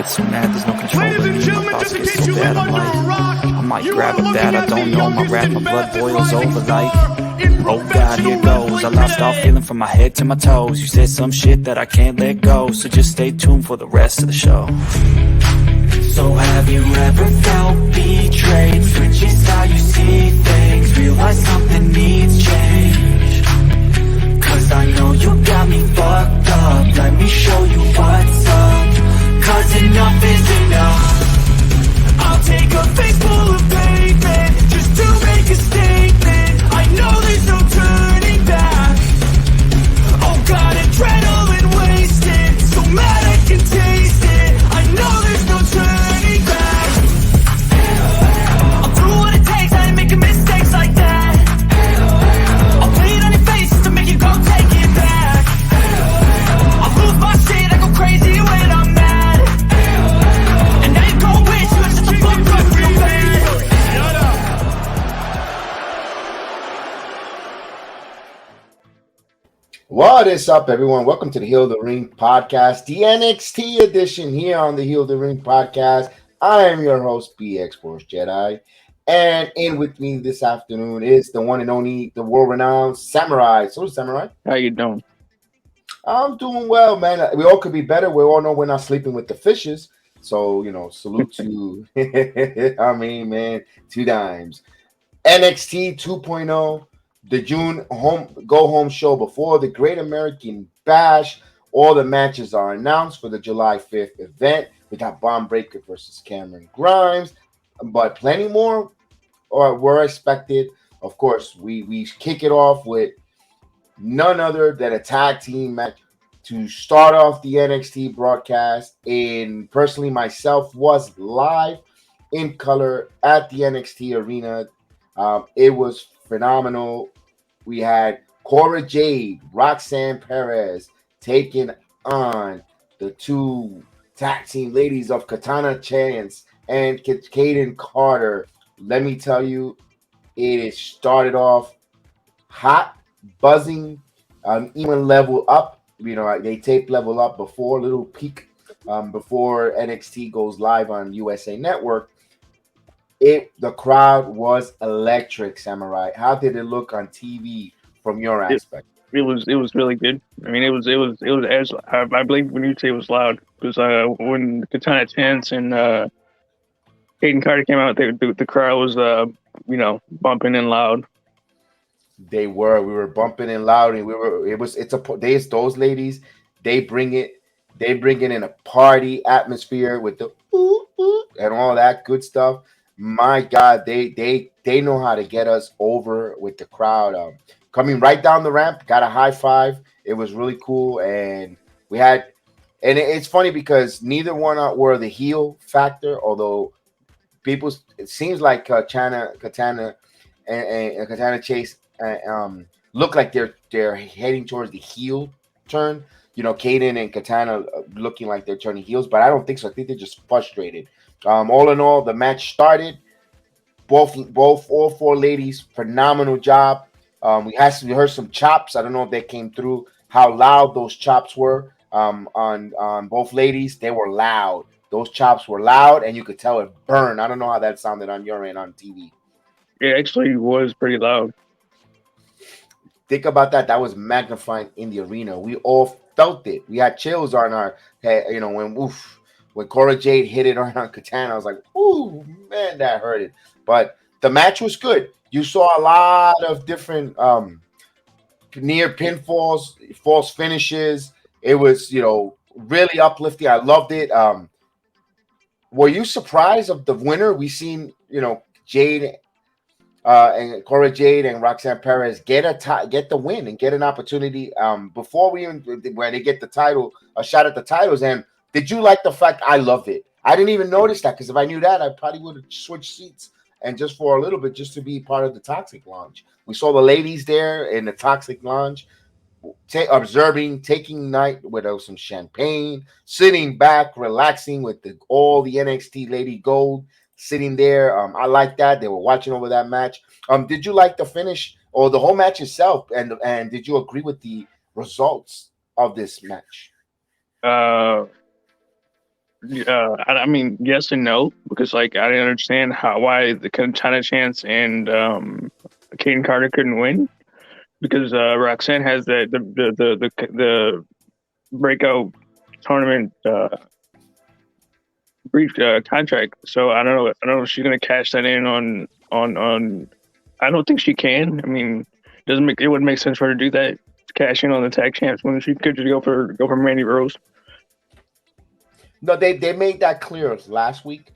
get so mad, there's no control of me. My thoughts get so bad, I might grab a bat, I don't know, my rap, my blood boils over like, oh God, here goes. I lost all feeling from my head to my toes. You said some shit that I can't let go, so just stay tuned for the rest of the show. So have you ever felt betrayed? Switches how you see things, realize something needs change. Cause I know you got me fucked up, let me show you what's up. Cause enough is enough. I'll take a face full of pavement just to make a statement. I know there's no turning back. Oh God, adrenaline wasted, so mad I can taste it. I know there's no turning back. I'll do what it takes, I ain't making mistakes like that. I'll play it on your face just to make you go take it back. I'll lose my shit, I go crazy when I'm mad. And now you gon' wish you had shut the fuck up real bad. Shut up. What is up, everyone? Welcome to the Heal the Ring podcast, the NXT edition here on the Heal the Ring podcast. I am your host, BX Force Jedi, and in with me this afternoon is the one and only, the world-renowned Samurai. So, Samurai, how you doing? I'm doing well, man. We all could be better. We all know we're not sleeping with the fishes. So, salute to, I mean, man, 2 dimes. NXT 2.0, the June go home show before the Great American Bash. All the matches are announced for the July 5th event. We got Bron Breakker versus Cameron Grimes, but plenty more were expected. Of course, we kick it off with none other than a tag team match to start off the NXT broadcast. And personally, myself was live in color at the NXT arena. It was phenomenal. We had Cora, Jade, Roxanne, Perez taking on the 2 tag team ladies of Katana Chance and Kayden Carter. Let me tell you, it started off hot, buzzing, even level up. They tape level up before, little peak before NXT goes live on USA Network. The crowd was electric, Samurai. How did it look on TV from your aspect? It was really good. I mean, it was as I believe when you say it was loud, because when Katana Chance and Kayden Carter came out, the crowd was bumping and loud. We were bumping and loud, and those ladies, they bring it in a party atmosphere with the ooh, ooh, and all that good stuff. My God, they know how to get us over with the crowd. Coming right down the ramp, got a high five. It was really cool, and it's funny because neither one were the heel factor. Although it seems like Katana and Katana Chase look like they're heading towards the heel turn. Kayden and Katana looking like they're turning heels, but I don't think so. I think they're just frustrated. All in all, the match started. All 4 ladies, phenomenal job. We heard some chops. I don't know if they came through. How loud those chops were on both ladies. They were loud. Those chops were loud, and you could tell it burned. I don't know how that sounded on your end on TV. It actually was pretty loud. Think about that. That was magnifying in the arena. We all felt it. We had chills on our head. When Cora Jade hit it on Katana, I was like, ooh, man, that hurted. But the match was good. You saw a lot of different near pinfalls, false finishes. It was, really uplifting. I loved it. Were you surprised of the winner? We seen, Jade and Cora Jade and Roxanne Perez get the win and get an opportunity before when they get the title, a shot at the titles. And did you like the fact? I loved it. I didn't even notice that, because if I knew that, I probably would have switched seats and just for a little bit, just to be part of the Toxic Lounge. We saw the ladies there in the Toxic Lounge, observing, taking night with some champagne, sitting back, relaxing with all the NXT Lady Gold sitting there. I like that. They were watching over that match. Did you like the finish or the whole match itself? And did you agree with the results of this match? I mean, yes and no, because like I didn't understand why the Katana Chance and Kayden Carter couldn't win, because Roxanne has the breakout tournament brief contract. So I don't know. I don't know if she's gonna cash that in on. I don't think she can. I mean, it wouldn't make sense for her to do that. Cash in on the tag champs when she could just go for Mandy Rose. No, they made that clear last week.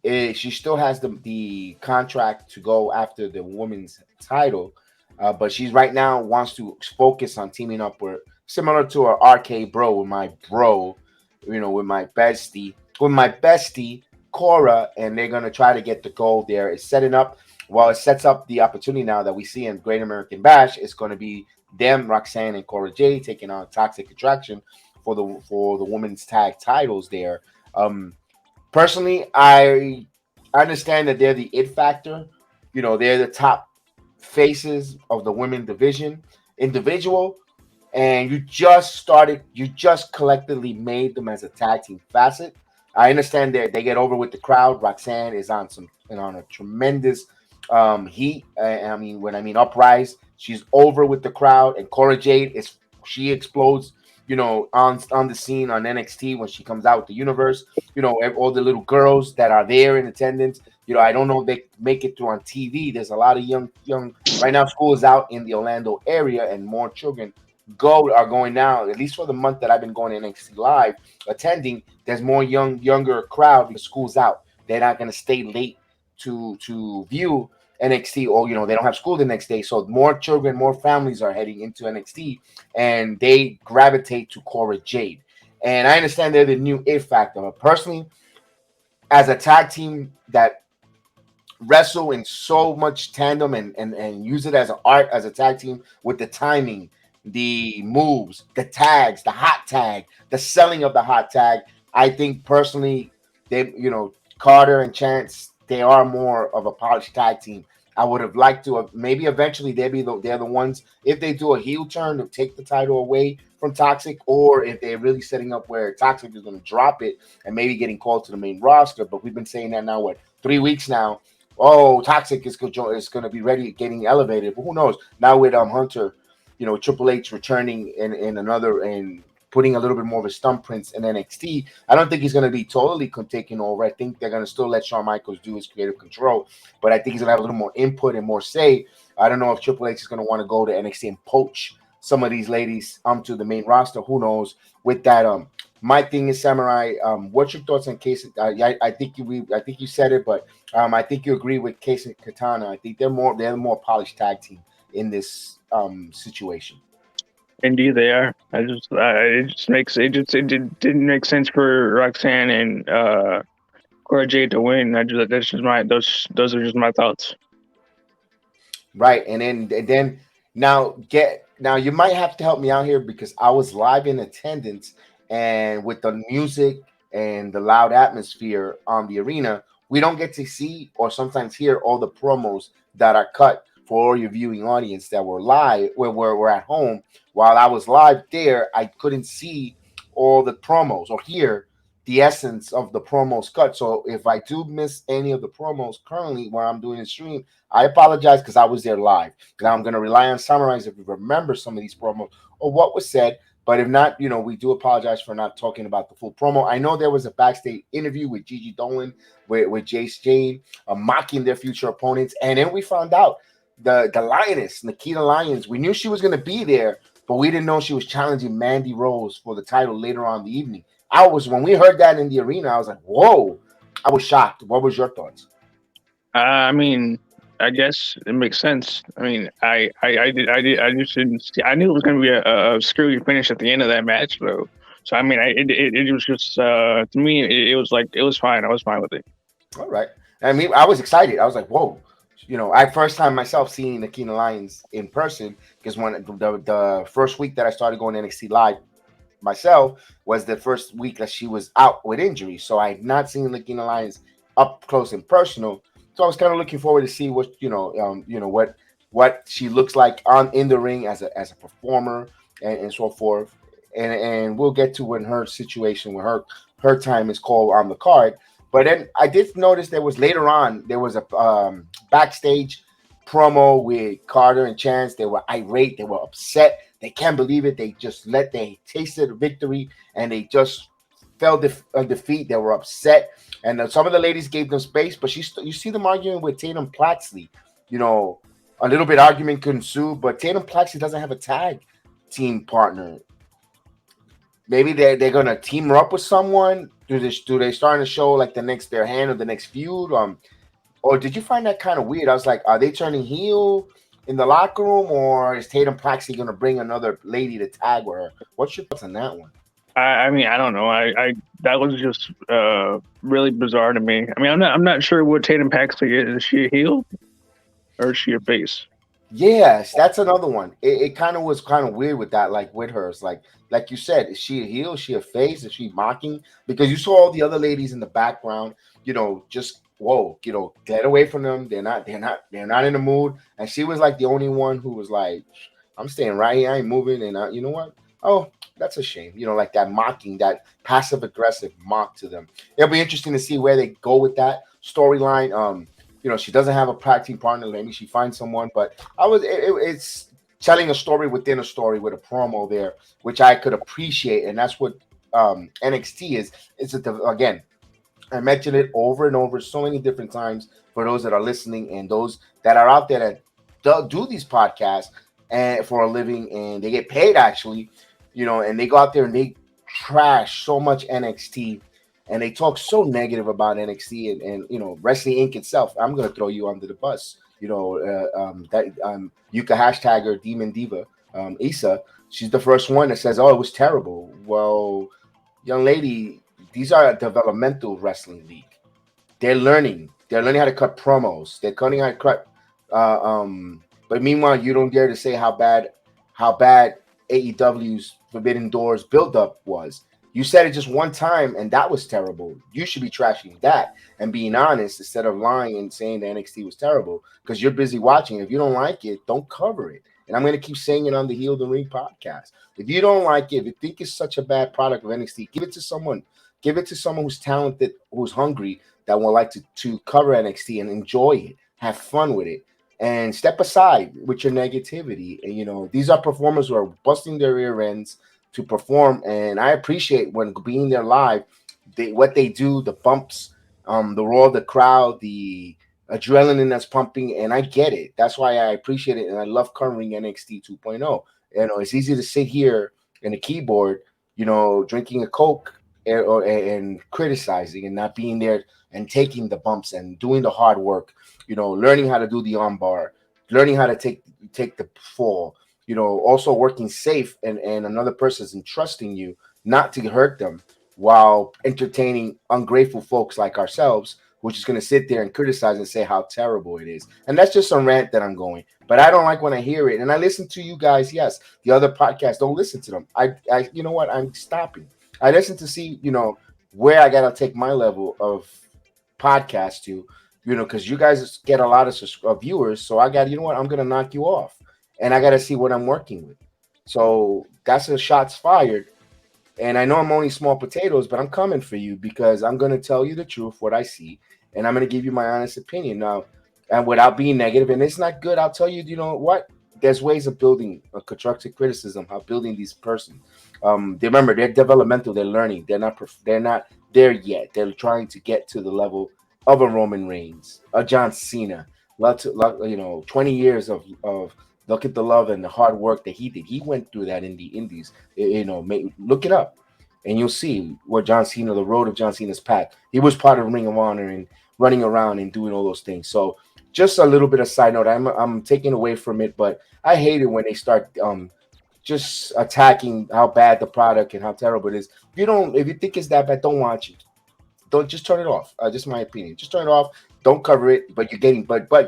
She still has the contract to go after the women's title, but she's right now wants to focus on teaming up with, similar to her RK bro, with my bro, with my bestie Cora, and they're gonna try to get the gold there. It's setting up. Well, it sets up the opportunity now that we see in Great American Bash. It's going to be them, Roxanne and Cora Jade, taking on Toxic Attraction for the women's tag titles there. Personally, I understand that they're the it factor. They're the top faces of the women division, individual, and you just collectively made them as a tag team facet. I understand that they get over with the crowd. Roxanne is on a tremendous heat. When I mean uprise, she's over with the crowd, and Cora Jade she explodes. On the scene on NXT when she comes out with the universe. All the little girls that are there in attendance. I don't know if they make it through on TV. There's a lot of young. Right now, school is out in the Orlando area, and more children are going now. At least for the month that I've been going to NXT Live attending, there's more younger crowd because school's out. They're not going to stay late to view NXT, or they don't have school the next day, so more children, more families are heading into NXT, and they gravitate to Cora Jade. And I understand they're the new it factor. But personally, as a tag team that wrestle in so much tandem and use it as an art, as a tag team, with the timing, the moves, the tags, the hot tag, the selling of the hot tag, I think personally they, Carter and Chance, they are more of a polished tag team. I would have liked to maybe eventually they're the ones, if they do a heel turn, to take the title away from Toxic, or if they're really setting up where Toxic is going to drop it and maybe getting called to the main roster. But we've been saying that now, 3 weeks now? Oh, Toxic is going to be ready, getting elevated. But who knows? Now with Hunter, Triple H returning and putting a little bit more of his thumbprints in NXT. I don't think he's going to be totally taking over. I think they're going to still let Shawn Michaels do his creative control, but I think he's going to have a little more input and more say. I don't know if Triple H is going to want to go to NXT and poach some of these ladies to the main roster. Who knows? With that, my thing is Samurai. What's your thoughts on Case? I think you said it, but I think you agree with Case and Katana. I think they're the more polished tag team in this situation. Indeed, they are. It didn't make sense for Roxanne and Cora Jade to win. Those are just my thoughts. Right, and then now you might have to help me out here because I was live in attendance, and with the music and the loud atmosphere on the arena, we don't get to see or sometimes hear all the promos that are cut for your viewing audience that were live, where we're at home. While I was live there, I couldn't see all the promos or hear the essence of the promos cut. So if I do miss any of the promos currently where I'm doing the stream, I apologize because I was there live. Now I'm going to rely on Samurais if we remember some of these promos or what was said. But if not, we do apologize for not talking about the full promo. I know there was a backstage interview with Gigi Dolin, with Jace Jade, mocking their future opponents. And then we found out the Lioness, Nikita Lyons, we knew she was going to be there, but we didn't know she was challenging Mandy Rose for the title later on in the evening. When we heard that in the arena, I was like, whoa, I was shocked. What was your thoughts? I mean, I guess it makes sense. I mean, I just didn't see. I knew it was going to be a screwy finish at the end of that match, though. So I mean, it was just to me, it was fine. I was fine with it. All right. I mean, I was excited. I was like, whoa. I first time myself seeing Nikita Lyons in person, because when the first week that I started going to NXT Live myself was the first week that she was out with injury. So I had not seen Nikita Lyons up close and personal. So I was kind of looking forward to see what what she looks like in the ring as a performer and so forth. And we'll get to when her situation with her her time is called on the card. But then I did notice there was later on there was a backstage promo with Carter and Chance. They were irate. They were upset. They can't believe it. They tasted victory and they just felt defeat. They were upset. And some of the ladies gave them space, but you see them arguing with Tatum Plaxley. You know, a little bit argument could ensue, but Tatum Plaxley doesn't have a tag team partner. Maybe they're gonna team her up with someone. Do they starting to show like their hand or the next feud? Or did you find that kind of weird? I was like, are they turning heel in the locker room, or is Tatum Plaxley gonna bring another lady to tag with her? What's your thoughts on that one? I mean, I don't know. I that was just really bizarre to me. I mean, I'm not sure what Tatum Paxley is. Is she a heel or is she a face? Yes, that's another one. It kind of was kind of weird with that, like with her. It's like you said, is she a heel? Is she a face? Is she mocking? Because you saw all the other ladies in the background, you know, just get away from them. They're not in the mood. And she was like the only one who was like, I'm staying right here. I ain't moving. And you know what? Oh, that's a shame. You know, like that mocking, that passive aggressive mock to them. It'll be interesting to see where they go with that storyline. You know, she doesn't have a tag team partner. Maybe she finds someone, but it's telling a story within a story with a promo there, which I could appreciate. And that's what NXT is. Again, I mentioned it over and over so many different times for those that are listening and those that are out there that do these podcasts and for a living and they get paid actually, you know, and they go out there and they trash so much NXT and they talk so negative about NXT and you know, Wrestling Inc. itself. I'm going to throw you under the bus. You know, Yuka hashtagger Demon Diva, Issa, she's the first one that says, oh, it was terrible. Well, young lady, these are a developmental wrestling league. They're learning how to cut promos. They're learning how to cut. But meanwhile, you don't dare to say how bad AEW's Forbidden Doors buildup was. You said it just one time, and that was terrible. You should be trashing that and being honest instead of lying and saying the NXT was terrible because you're busy watching. If you don't like it, don't cover it. And I'm going to keep saying it on the Heel of the Ring podcast. If you don't like it, if you think it's such a bad product of NXT, give it to someone. Give it to someone who's talented, who's hungry, that would like to cover NXT and enjoy it, have fun with it, and step aside with your negativity. And, you know, these are performers who are busting their rear ends to perform, and I appreciate when being there live, what they do, the bumps, the roar of the crowd, the adrenaline that's pumping, and I get it. That's why I appreciate it, and I love covering NXT 2.0. You know, it's easy to sit here in a keyboard, you know, drinking a Coke and criticizing and not being there and taking the bumps and doing the hard work, you know, learning how to do the armbar, learning how to take the fall, you know, also working safe and another person's entrusting you not to hurt them while entertaining ungrateful folks like ourselves, which is going to sit there and criticize and say how terrible it is. And that's just a rant that I'm going. But I don't like when I hear it. And I listen to you guys. Yes, the other podcasts, don't listen to them. I you know what? I'm stopping. I listen to see, you know, where I got to take my level of podcast to, you know, because you guys get a lot of viewers. So I got, you know what? I'm going to knock you off. And I got to see what I'm working with. So that's a shots fired. And I know I'm only small potatoes, but I'm coming for you because I'm going to tell you the truth, what I see. And I'm going to give you my honest opinion now. And without being negative, and it's not good, I'll tell you, you know what? There's ways of building a constructive criticism, how building these person. Remember, they're developmental, they're learning. They're not there yet. They're trying to get to the level of a Roman Reigns, a John Cena. 20 years of look at the love and the hard work that he did. He went through that in the indies. You know, look it up, and you'll see what John Cena, the road of John Cena's path. He was part of Ring of Honor and running around and doing all those things. So just a little bit of side note. I'm taking away from it, but I hate it when they start just attacking how bad the product and how terrible it is. If you think it's that bad, don't watch it. Don't, just turn it off. Just my opinion. Just turn it off. Don't cover it. But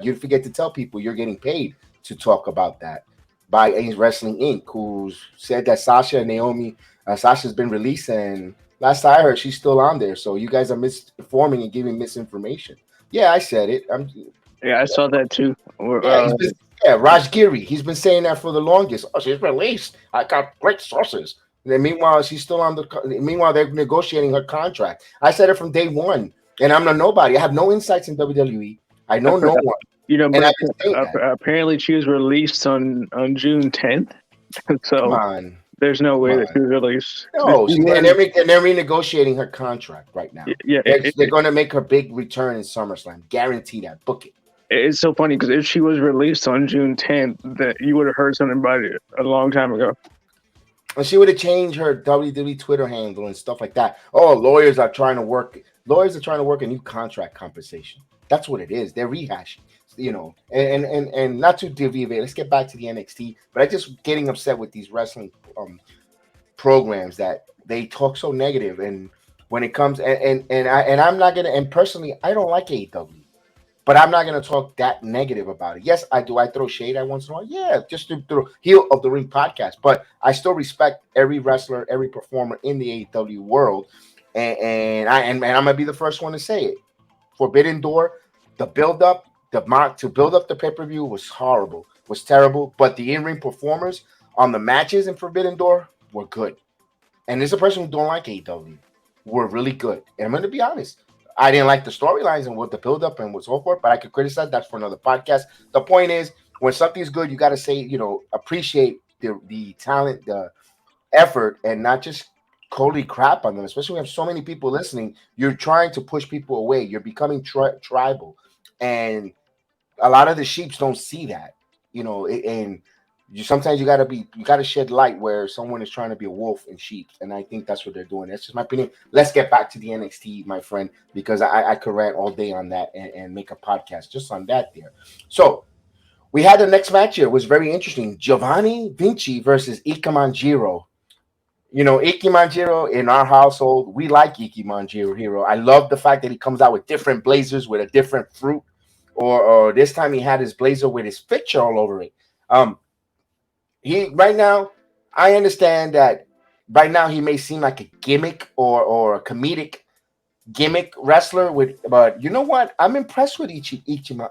you forget to tell people you're getting paid to talk about that by Wrestling Inc., who said that Sasha and Naomi, Sasha's been released, and last I heard, she's still on there. So you guys are misinforming and giving misinformation. Yeah, I said it. I saw that too. Raj Giri, he's been saying that for the longest. Oh, she's released. I got great sources. And meanwhile, she's still on the. Meanwhile, they're negotiating her contract. I said it from day one, and I'm a nobody. I have no insights in WWE. I know no one. But I've been saying that. apparently she was released on June 10th. So Come on. there's no way that she was released. No, and they're renegotiating her contract right now. Yeah, they're going to make her big return in SummerSlam. Guarantee that. Book it. It's so funny because if she was released on June 10th, that you would have heard something about it a long time ago. And she would have changed her WWE Twitter handle and stuff like that. Oh, lawyers are trying to work a new contract compensation. That's what it is. They're rehashing, and not to deviate. Let's get back to the NXT. But I just getting upset with these wrestling programs that they talk so negative. And when it comes and I'm not gonna. And personally, I don't like AEW. But I'm not going to talk that negative about it. Yes, I do. I throw shade at once in a while. Yeah, just to throw Heel of the Ring podcast. But I still respect every wrestler, every performer in the AEW world. And I'm going to be the first one to say it. Forbidden Door, the buildup, to build up the pay-per-view was horrible, was terrible. But the in-ring performers on the matches in Forbidden Door were good. And there's a person who don't like AEW. Were really good. And I'm going to be honest. I didn't like the storylines and what the build-up and so forth, but I could criticize. That's for another podcast. The point is, when something's good, you got to say, appreciate the talent, the effort, and not just totally crap on them. Especially when we have so many people listening, you're trying to push people away. You're becoming tribal, and a lot of the sheeps don't see that, and sometimes you gotta shed light where someone is trying to be a wolf in sheep, and I think that's what they're doing. That's just my opinion. Let's get back to the NXT, my friend, because I could rant all day on that and make a podcast just on that there. So we had the next match here. It was very interesting. Giovanni Vinci versus Ikemanjiro. Ikemanjiro in our household, we like Ikemanjiro. I love the fact that he comes out with different blazers with a different fruit, or this time he had his blazer with his picture all over it. He right now, I understand that right now he may seem like a gimmick or a comedic gimmick wrestler but you know what? I'm impressed with Ikemen.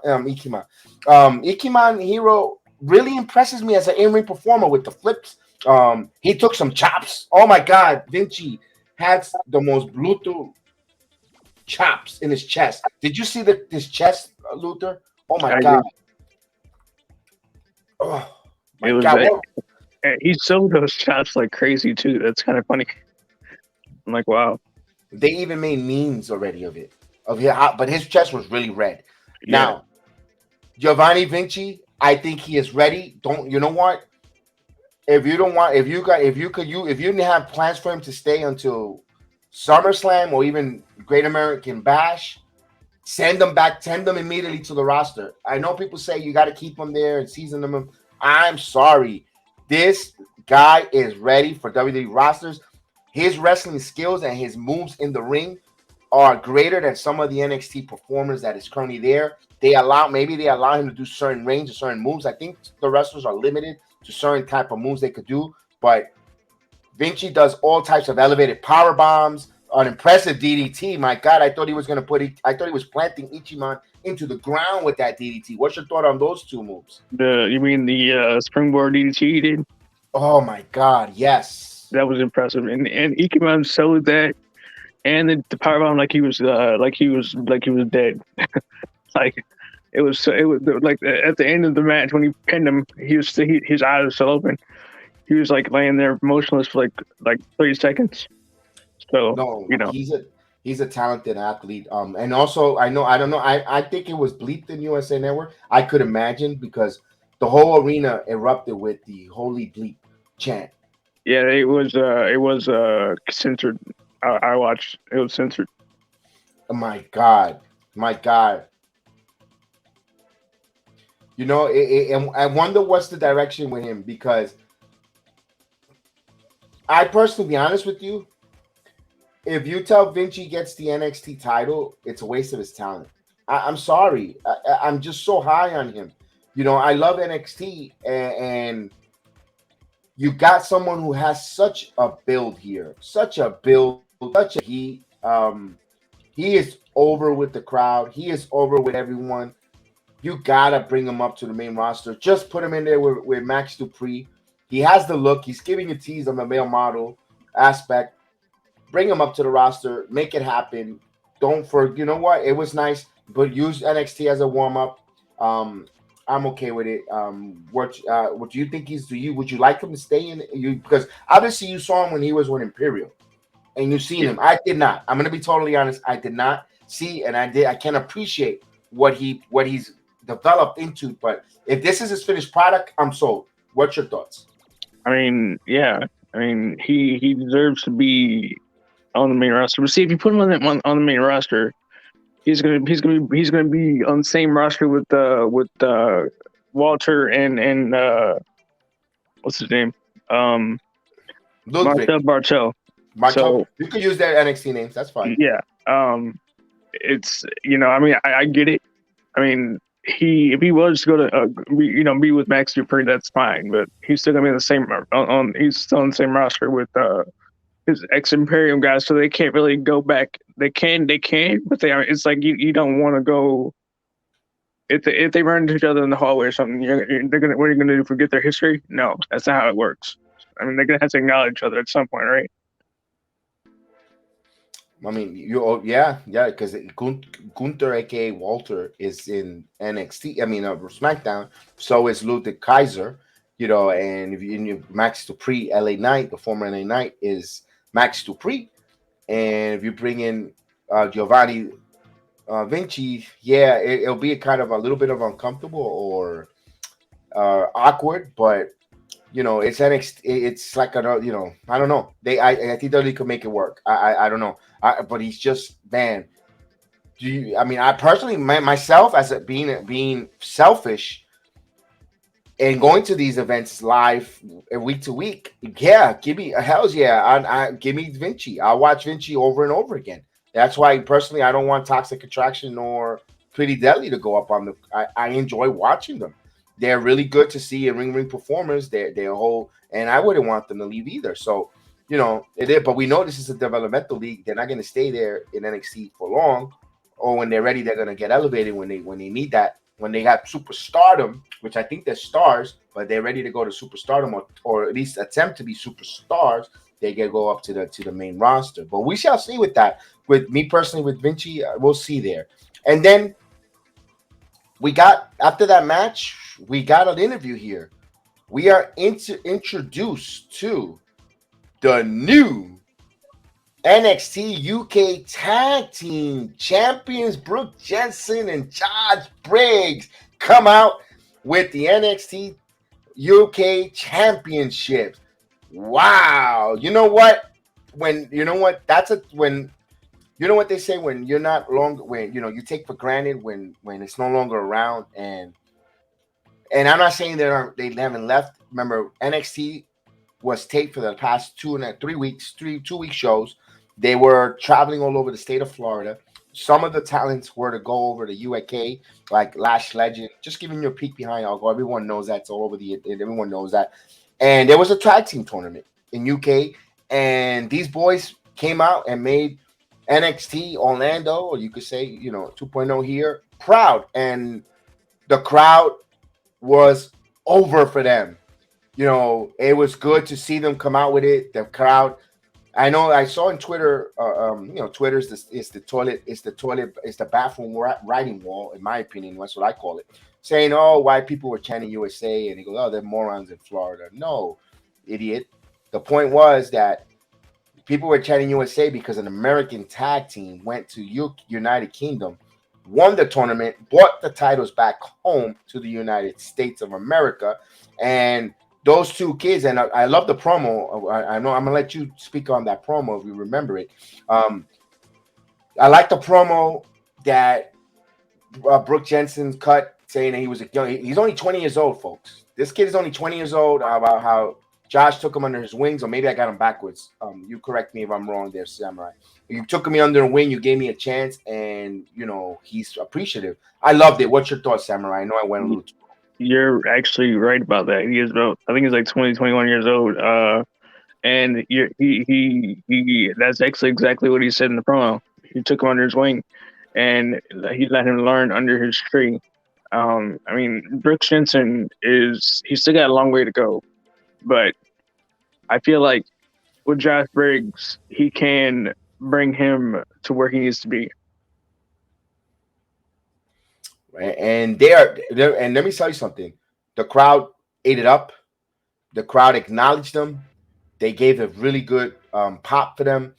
Ikemen Jiro really impresses me as an in-ring performer with the flips. He took some chops. Oh my God, Vinci has the most brutal chops in his chest. Did you see his chest, Luther? Oh my God. Oh. It was he sold those chops like crazy too. That's kind of funny. I'm like, wow. They even made memes already of it. But his chest was really red. Yeah. Now, Giovanni Vinci, I think he is ready. You know what? If you didn't have plans for him to stay until SummerSlam or even Great American Bash, send them immediately to the roster. I know people say you got to keep them there and season them. I'm sorry. This guy is ready for WWE rosters. His wrestling skills and his moves in the ring are greater than some of the NXT performers that is currently there. Maybe they allow him to do certain range or certain moves. I think the wrestlers are limited to certain type of moves they could do. But Vinci does all types of elevated power bombs, an impressive DDT. My God, I thought he was planting Ichiman into the ground with that DDT. What's your thought on those two moves? You mean the springboard DDT he did? Oh my God, yes. That was impressive. And Ikemen sold that and the powerbomb like he was dead. Like it was like at the end of the match when he pinned him, his eyes were still open. He was like laying there motionless for like 30 seconds. So no, he's a talented athlete. And also I think it was bleeped in USA Network. I could imagine because the whole arena erupted with the holy bleep chant. Yeah, it was censored. I watched. It was censored. Oh my God. I wonder what's the direction with him because I personally, be honest with you, if you tell Vinci gets the NXT title, it's a waste of his talent. I'm sorry. I'm just so high on him. I love NXT, and you got someone who has such a build here, such a heat. He is over with the crowd. He is over with everyone. You gotta bring him up to the main roster. Just put him in there with Max Dupree. He has the look. He's giving a tease on the male model aspect. Bring him up to the roster. Make it happen. You know what? It was nice, but use NXT as a warm up. I'm okay with it. What do you think would you like him to stay in you? Because obviously you saw him when he was with Imperial, and you've seen him. I did not. I'm gonna be totally honest. I did not see, and I can't appreciate what he's developed into. But if this is his finished product, I'm sold. What's your thoughts? I mean, yeah. I mean, he deserves to be on the main roster. But see, if you put him on the main roster, he's gonna be on the same roster with Walter and what's his name? Marcel Bartel. So you could use their NXT names. That's fine. Yeah. It's I mean, I get it. I mean, if he was to go to be with Max Dupree, that's fine. But he's still gonna be in the same he's still on the same roster with his ex Imperium guys, so they can't really go back. They can, but they are. It's like you don't want to go. If they run into each other in the hallway or something, what are you gonna do? Forget their history? No, that's not how it works. I mean, they're gonna have to acknowledge each other at some point, right? I mean, because Gunther, aka Walter, is in NXT. I mean, SmackDown. So is Ludwig Kaiser, and if you Max Dupree, LA Knight, the former LA Knight, is Max Dupree, and if you bring in Giovanni Vinci, it'll be a little bit of uncomfortable or awkward, but it's NXT. It's like I don't know. I think they could make it work. I don't know. But he's just, man. I personally, myself, as being selfish and going to these events live week to week, give me give me Vinci. I'll watch Vinci over and over again. That's why personally I don't want Toxic Attraction or Pretty Deadly to go up on I enjoy watching them. They're really good to see in ring performers. They're whole, and I wouldn't want them to leave either. So, it is. But we know this is a developmental league. They're not going to stay there in NXT for long, or when they're ready, they're going to get elevated when they need that. When they have superstardom, which I think they're stars, but they're ready to go to superstardom or at least attempt to be superstars, they can go up to the main roster. But we shall see with that. With me personally, with Vinci, we'll see there. And then we got, after that match, we got an interview here. We are introduced to the new NXT UK Tag Team Champions. Brooke Jensen and Josh Briggs come out with the NXT UK Championship. Wow. You know what? You know what they say when you're not longer, when you take for granted when it's no longer around, and I'm not saying they haven't left. Remember, NXT was taped for the past 2 week shows. They were traveling all over the state of Florida. Some of the talents were to go over to UK, like Lash Legend. Just giving you a peek behind Alba. Everyone knows that. It's all over everyone knows that. And there was a tag team tournament in UK, and these boys came out and made NXT Orlando, or you could say, 2.0 here, proud. And the crowd was over for them. It was good to see them come out with it. The crowd, I know I saw on Twitter, Twitter is the bathroom writing wall, in my opinion. That's what I call it. Saying, oh, why people were chanting USA, and he goes, oh, they're morons in Florida. No, idiot. The point was that people were chanting USA because an American tag team went to United Kingdom, won the tournament, brought the titles back home to the United States of America. And those two kids, and I love the promo. I know I'm going to let you speak on that promo if you remember it. I like the promo that Brooke Jensen cut, saying that he was he's only 20 years old, folks. This kid is only 20 years old, about how Josh took him under his wings, or maybe I got him backwards. You correct me if I'm wrong there, Samurai. You took me under the wing, you gave me a chance, and, he's appreciative. I loved it. What's your thoughts, Samurai? I know I went a little too long. You're actually right about that. He is I think he's like 20, 21 years old. And he that's actually exactly what he said in the promo. He took him under his wing, and he let him learn under his tree. I mean, Brooke Jensen he's still got a long way to go. but I feel like with Josh Briggs, he can bring him to where he needs to be. And they're and let me tell you something. The crowd ate it up. The crowd acknowledged them. They gave a really good pop for them,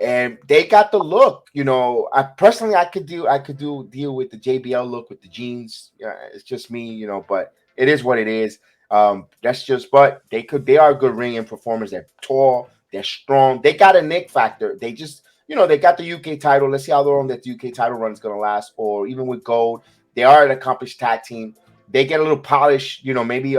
and they got the look. I personally I could do deal with the JBL look with the jeans. Yeah, it's just me, but it is what it is. That's just. But they are good ring and performers. They're tall. They're strong. They got a Nick factor. They just they got the UK title. Let's see how long that the UK title run is gonna last. Or even with gold, they are an accomplished tag team. They get a little polish. Maybe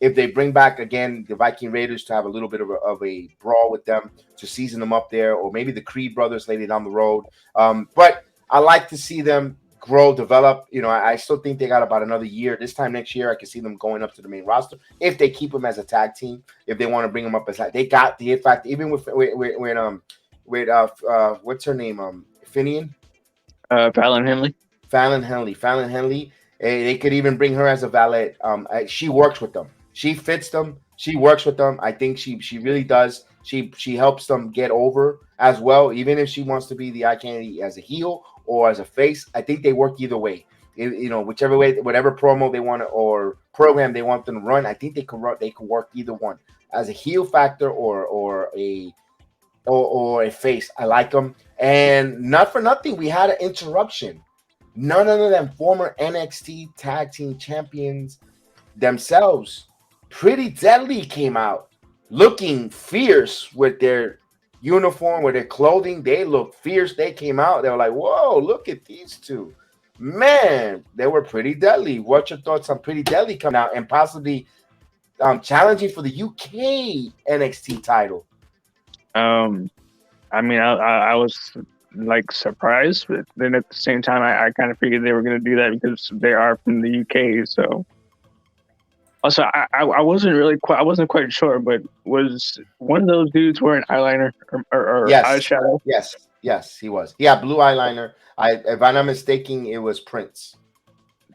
if they bring back again the Viking Raiders to have a little bit of a brawl with them to season them up there, or maybe the Creed brothers later down the road. But I like to see them grow, develop. I still think they got about another year. This time next year, I can see them going up to the main roster if they keep them as a tag team. If they want to bring them up as they got the hit factor, even with what's her name, Finian, Fallon Henley. Fallon Henley. They could even bring her as a valet. She works with them. She fits them. She works with them. I think she really does. She helps them get over as well. Even if she wants to be the eye candy as a heel or as a face, I think they work either way. Whichever way, whatever promo they want or program they want them to run, I think they can run. They can work either one as a heel factor or a face. I like them. And not for nothing, we had an interruption. None other than former NXT tag team champions themselves. Pretty Deadly came out looking fierce with their uniform, with their clothing. They looked fierce. They came out. They were like, whoa, look at these two. Man, they were Pretty Deadly. What's your thoughts on Pretty Deadly coming out and possibly challenging for the UK NXT title? I mean, I was like surprised, but then at the same time, I kind of figured they were going to do that because they are from the UK. So also, I wasn't quite sure, but was one of those dudes wearing eyeliner or yes. eyeshadow? Yes, he was. Yeah, blue eyeliner. If I'm not mistaken, it was Prince.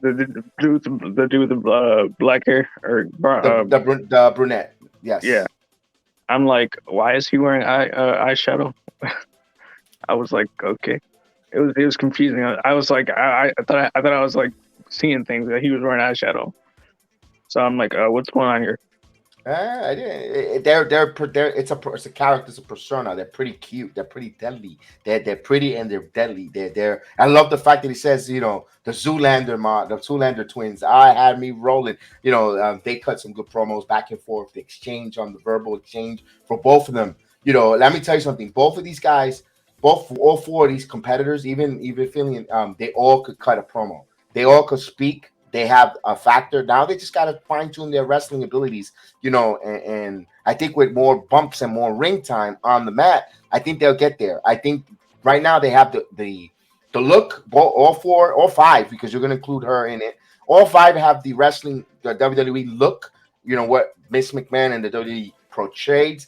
The dude with the black hair or the brunette. Yes. Yeah. I'm like, why is he wearing eyeshadow? I was like, okay. It was confusing. I was like, I thought I was like seeing things that he was wearing eyeshadow. So I'm like, what's going on here? I didn't. It's a character, it's a persona. They're pretty cute. They're pretty deadly. They're pretty and they're deadly. They're. I love the fact that he says, the Zoolander twins. I had me rolling. They cut some good promos back and forth. The exchange on the verbal exchange for both of them. Let me tell you something. Both of these guys, all four of these competitors, even feeling, they all could cut a promo. They all could speak. They have a factor. Now they just got to fine tune their wrestling abilities, and I think with more bumps and more ring time on the mat, I think they'll get there. I think right now they have the look, all five, because you're going to include her in it. All five have the WWE look, what Miss McMahon and the WWE portrays,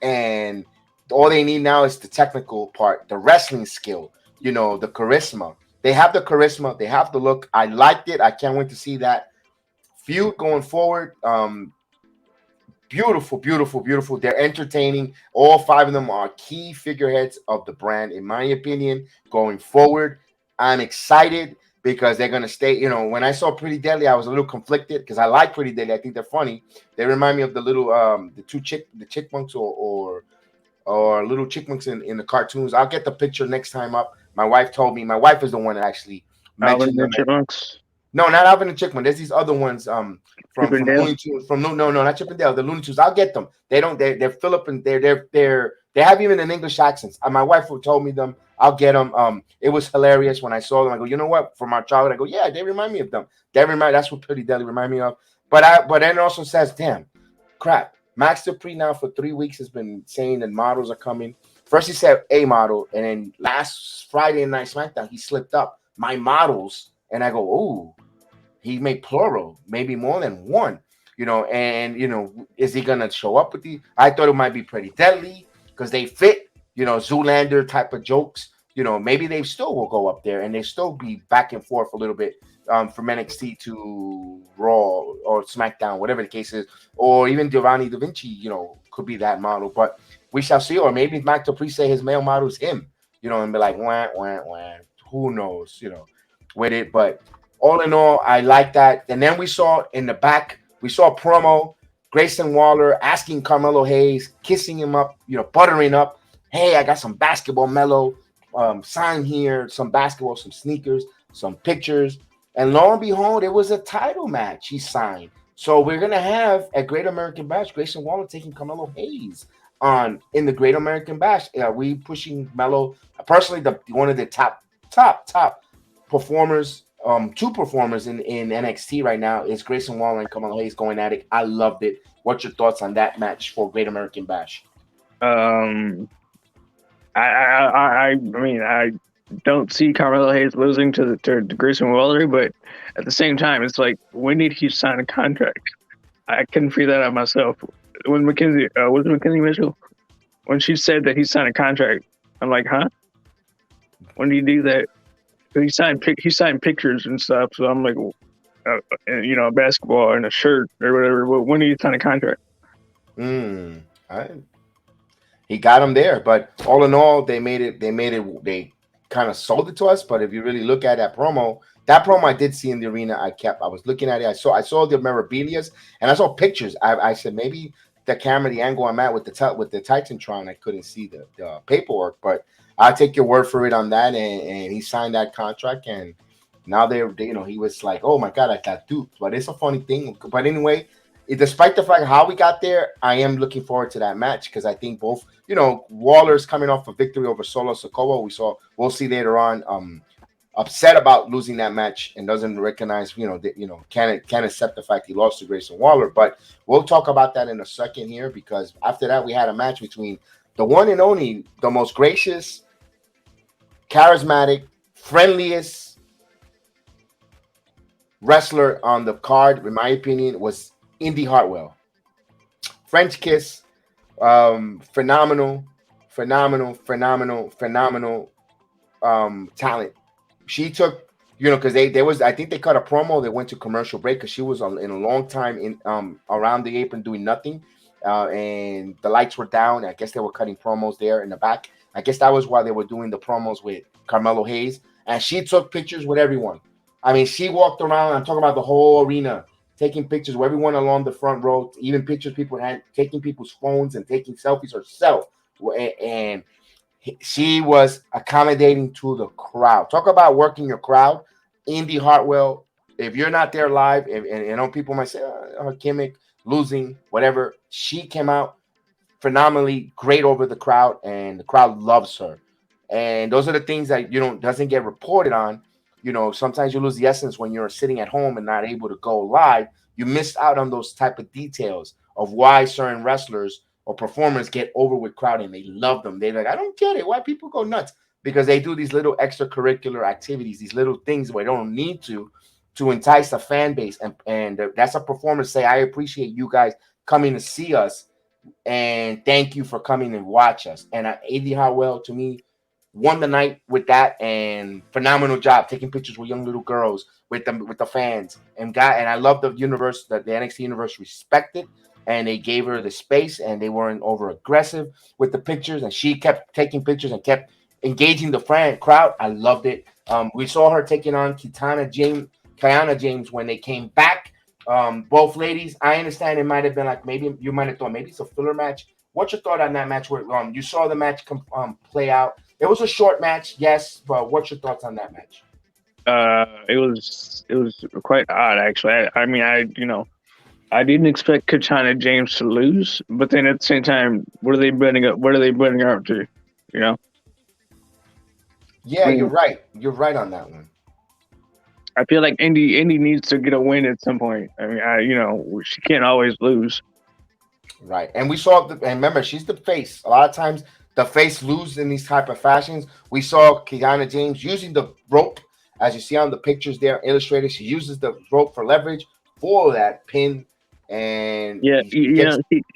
and all they need now is the technical part, the wrestling skill, the charisma. They have the charisma. They have the look. I liked it. I can't wait to see that feud going forward. Beautiful, beautiful, beautiful. They're entertaining. All five of them are key figureheads of the brand, in my opinion, going forward. I'm excited because they're going to stay. When I saw Pretty Deadly, I was a little conflicted because I like Pretty Deadly. I think they're funny. They remind me of the little, the chipmunks or little chipmunks in the cartoons. I'll get the picture next time up. My wife told me. My wife is the one that actually mentioned them. Chipmunks. No, not Alvin and Chipmunk. There's these other ones from Looney Tunes. No, not Chip and Dale. The Looney Tunes. I'll get them. They're Philip and they have even an English accents. My wife told me them. I'll get them. It was hilarious when I saw them. I go, you know what? From our childhood, I go, yeah, they remind me of them. That's what Pretty Deadly remind me of. But then it also says, damn, crap. Max Dupree now for 3 weeks has been saying that models are coming. First he said a model, and then last Friday Night SmackDown he slipped up my models, and I go, oh, he made plural, maybe more than one, and is he gonna show up with the? I thought it might be Pretty Deadly because they fit, Zoolander type of jokes. Maybe they still will go up there and they still be back and forth a little bit from NXT to Raw or SmackDown, whatever the case is, or even Giovanni Vinci, could be that model. But we shall see. Or maybe Mac Dupree say his male model is him, and be like, wah, wah, wah. Who knows, with it. But all in all, I like that. And then we saw in the back, we saw a promo, Grayson Waller asking Carmelo Hayes, kissing him up, buttering up. Hey, I got some basketball, Melo. Sign here, some basketball, some sneakers, some pictures. And lo and behold, it was a title match he signed. So we're going to have at Great American Bash, Grayson Waller taking Carmelo Hayes on in the Great American Bash. We pushing Melo, personally, one of the top performers, two performers in NXT right now is Grayson Waller and Carmelo Hayes going at it. I loved it. What's your thoughts on that match for Great American Bash? I mean, I don't see Carmelo Hayes losing to Grayson Waller, but at the same time, it's like, when did he sign a contract? I couldn't figure that out myself. When was it Mackenzie Mitchell? When she said that he signed a contract, I'm like, huh? When did he do that? He signed pictures and stuff, so I'm like, a basketball and a shirt or whatever. When did he sign a contract? He got him there, but all in all, they They kind of sold it to us. But if you really look at that promo I did see in the arena, I was looking at it. I saw the memorabilia and I saw pictures. I said maybe the camera, the angle I'm at with the Titantron, I couldn't see the paperwork, but I'll take your word for it on that. And he signed that contract, and now they he was like, oh my God, I got duped. But it's a funny thing. But anyway, despite the fact how we got there, I am looking forward to that match because I think both, Waller's coming off a victory over Solo Sikoa. We'll see later on, upset about losing that match and doesn't recognize, can't accept the fact he lost to Grayson Waller. But we'll talk about that in a second here, because after that we had a match between the one and only, the most gracious, charismatic, friendliest wrestler on the card, in my opinion, was Indi Hartwell. French kiss, phenomenal talent. She took, because I think they cut a promo. They went to commercial break because she was in a long time in around the apron doing nothing, and the lights were down. I guess they were cutting promos there in the back. I guess that was why they were doing the promos with Carmelo Hayes, and she took pictures with everyone. I mean, she walked around. I'm talking about the whole arena, taking pictures with everyone along the front row, even pictures people had, taking people's phones and taking selfies herself. And she was accommodating to the crowd. Talk about working your crowd. Indi Hartwell, if you're not there live, and people might say, her gimmick, losing, whatever, she came out phenomenally great over the crowd, and the crowd loves her. And those are the things that, doesn't get reported on. Sometimes you lose the essence when you're sitting at home and not able to go live. You missed out on those type of details of why certain wrestlers or performers get over with crowd and they love them. They're like, I don't get it. Why people go nuts? Because they do these little extracurricular activities, these little things where they don't need to entice a fan base. And that's a performer say, I appreciate you guys coming to see us, and thank you for coming and watch us. And Indi Hartwell, to me, won the night with that, and phenomenal job taking pictures with young little girls, with the fans, and I love the universe, that the NXT universe respected, and they gave her the space, and they weren't over aggressive with the pictures, and she kept taking pictures and kept engaging the crowd. I loved it. We saw her taking on Kiana James when they came back. Both ladies, I understand it might have been like, maybe you might have thought maybe it's a filler match. What's your thought on that match where you saw the match play out? It was a short match, yes, but what's your thoughts on that match? It was quite odd, actually. I didn't expect Katana James to lose, but then at the same time, what are they building up? What are they building up to? Yeah, you're right. You're right on that one. I feel like Indi needs to get a win at some point. I mean, she can't always lose. Right, and we saw and remember, she's the face. A lot of times, the face loses in these type of fashions. We saw Kiana James using the rope, as you see on the pictures there illustrated. She uses the rope for leverage for that pin, and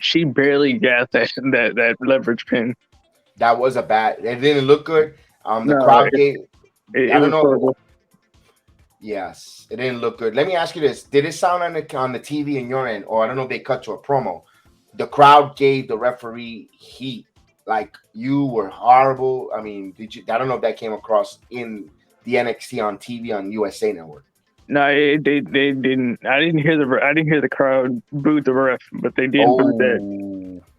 she barely got that leverage pin. That was a bad. It didn't look good. The crowd gave. I don't know. Horrible. Yes, it didn't look good. Let me ask you this: did it sound on the TV in your end, or I don't know if they cut to a promo? The crowd gave the referee heat, like you were horrible. I mean, did you? I don't know if that came across in the NXT on TV on USA Network. No, they didn't. I didn't hear the crowd boo the ref, but they did boo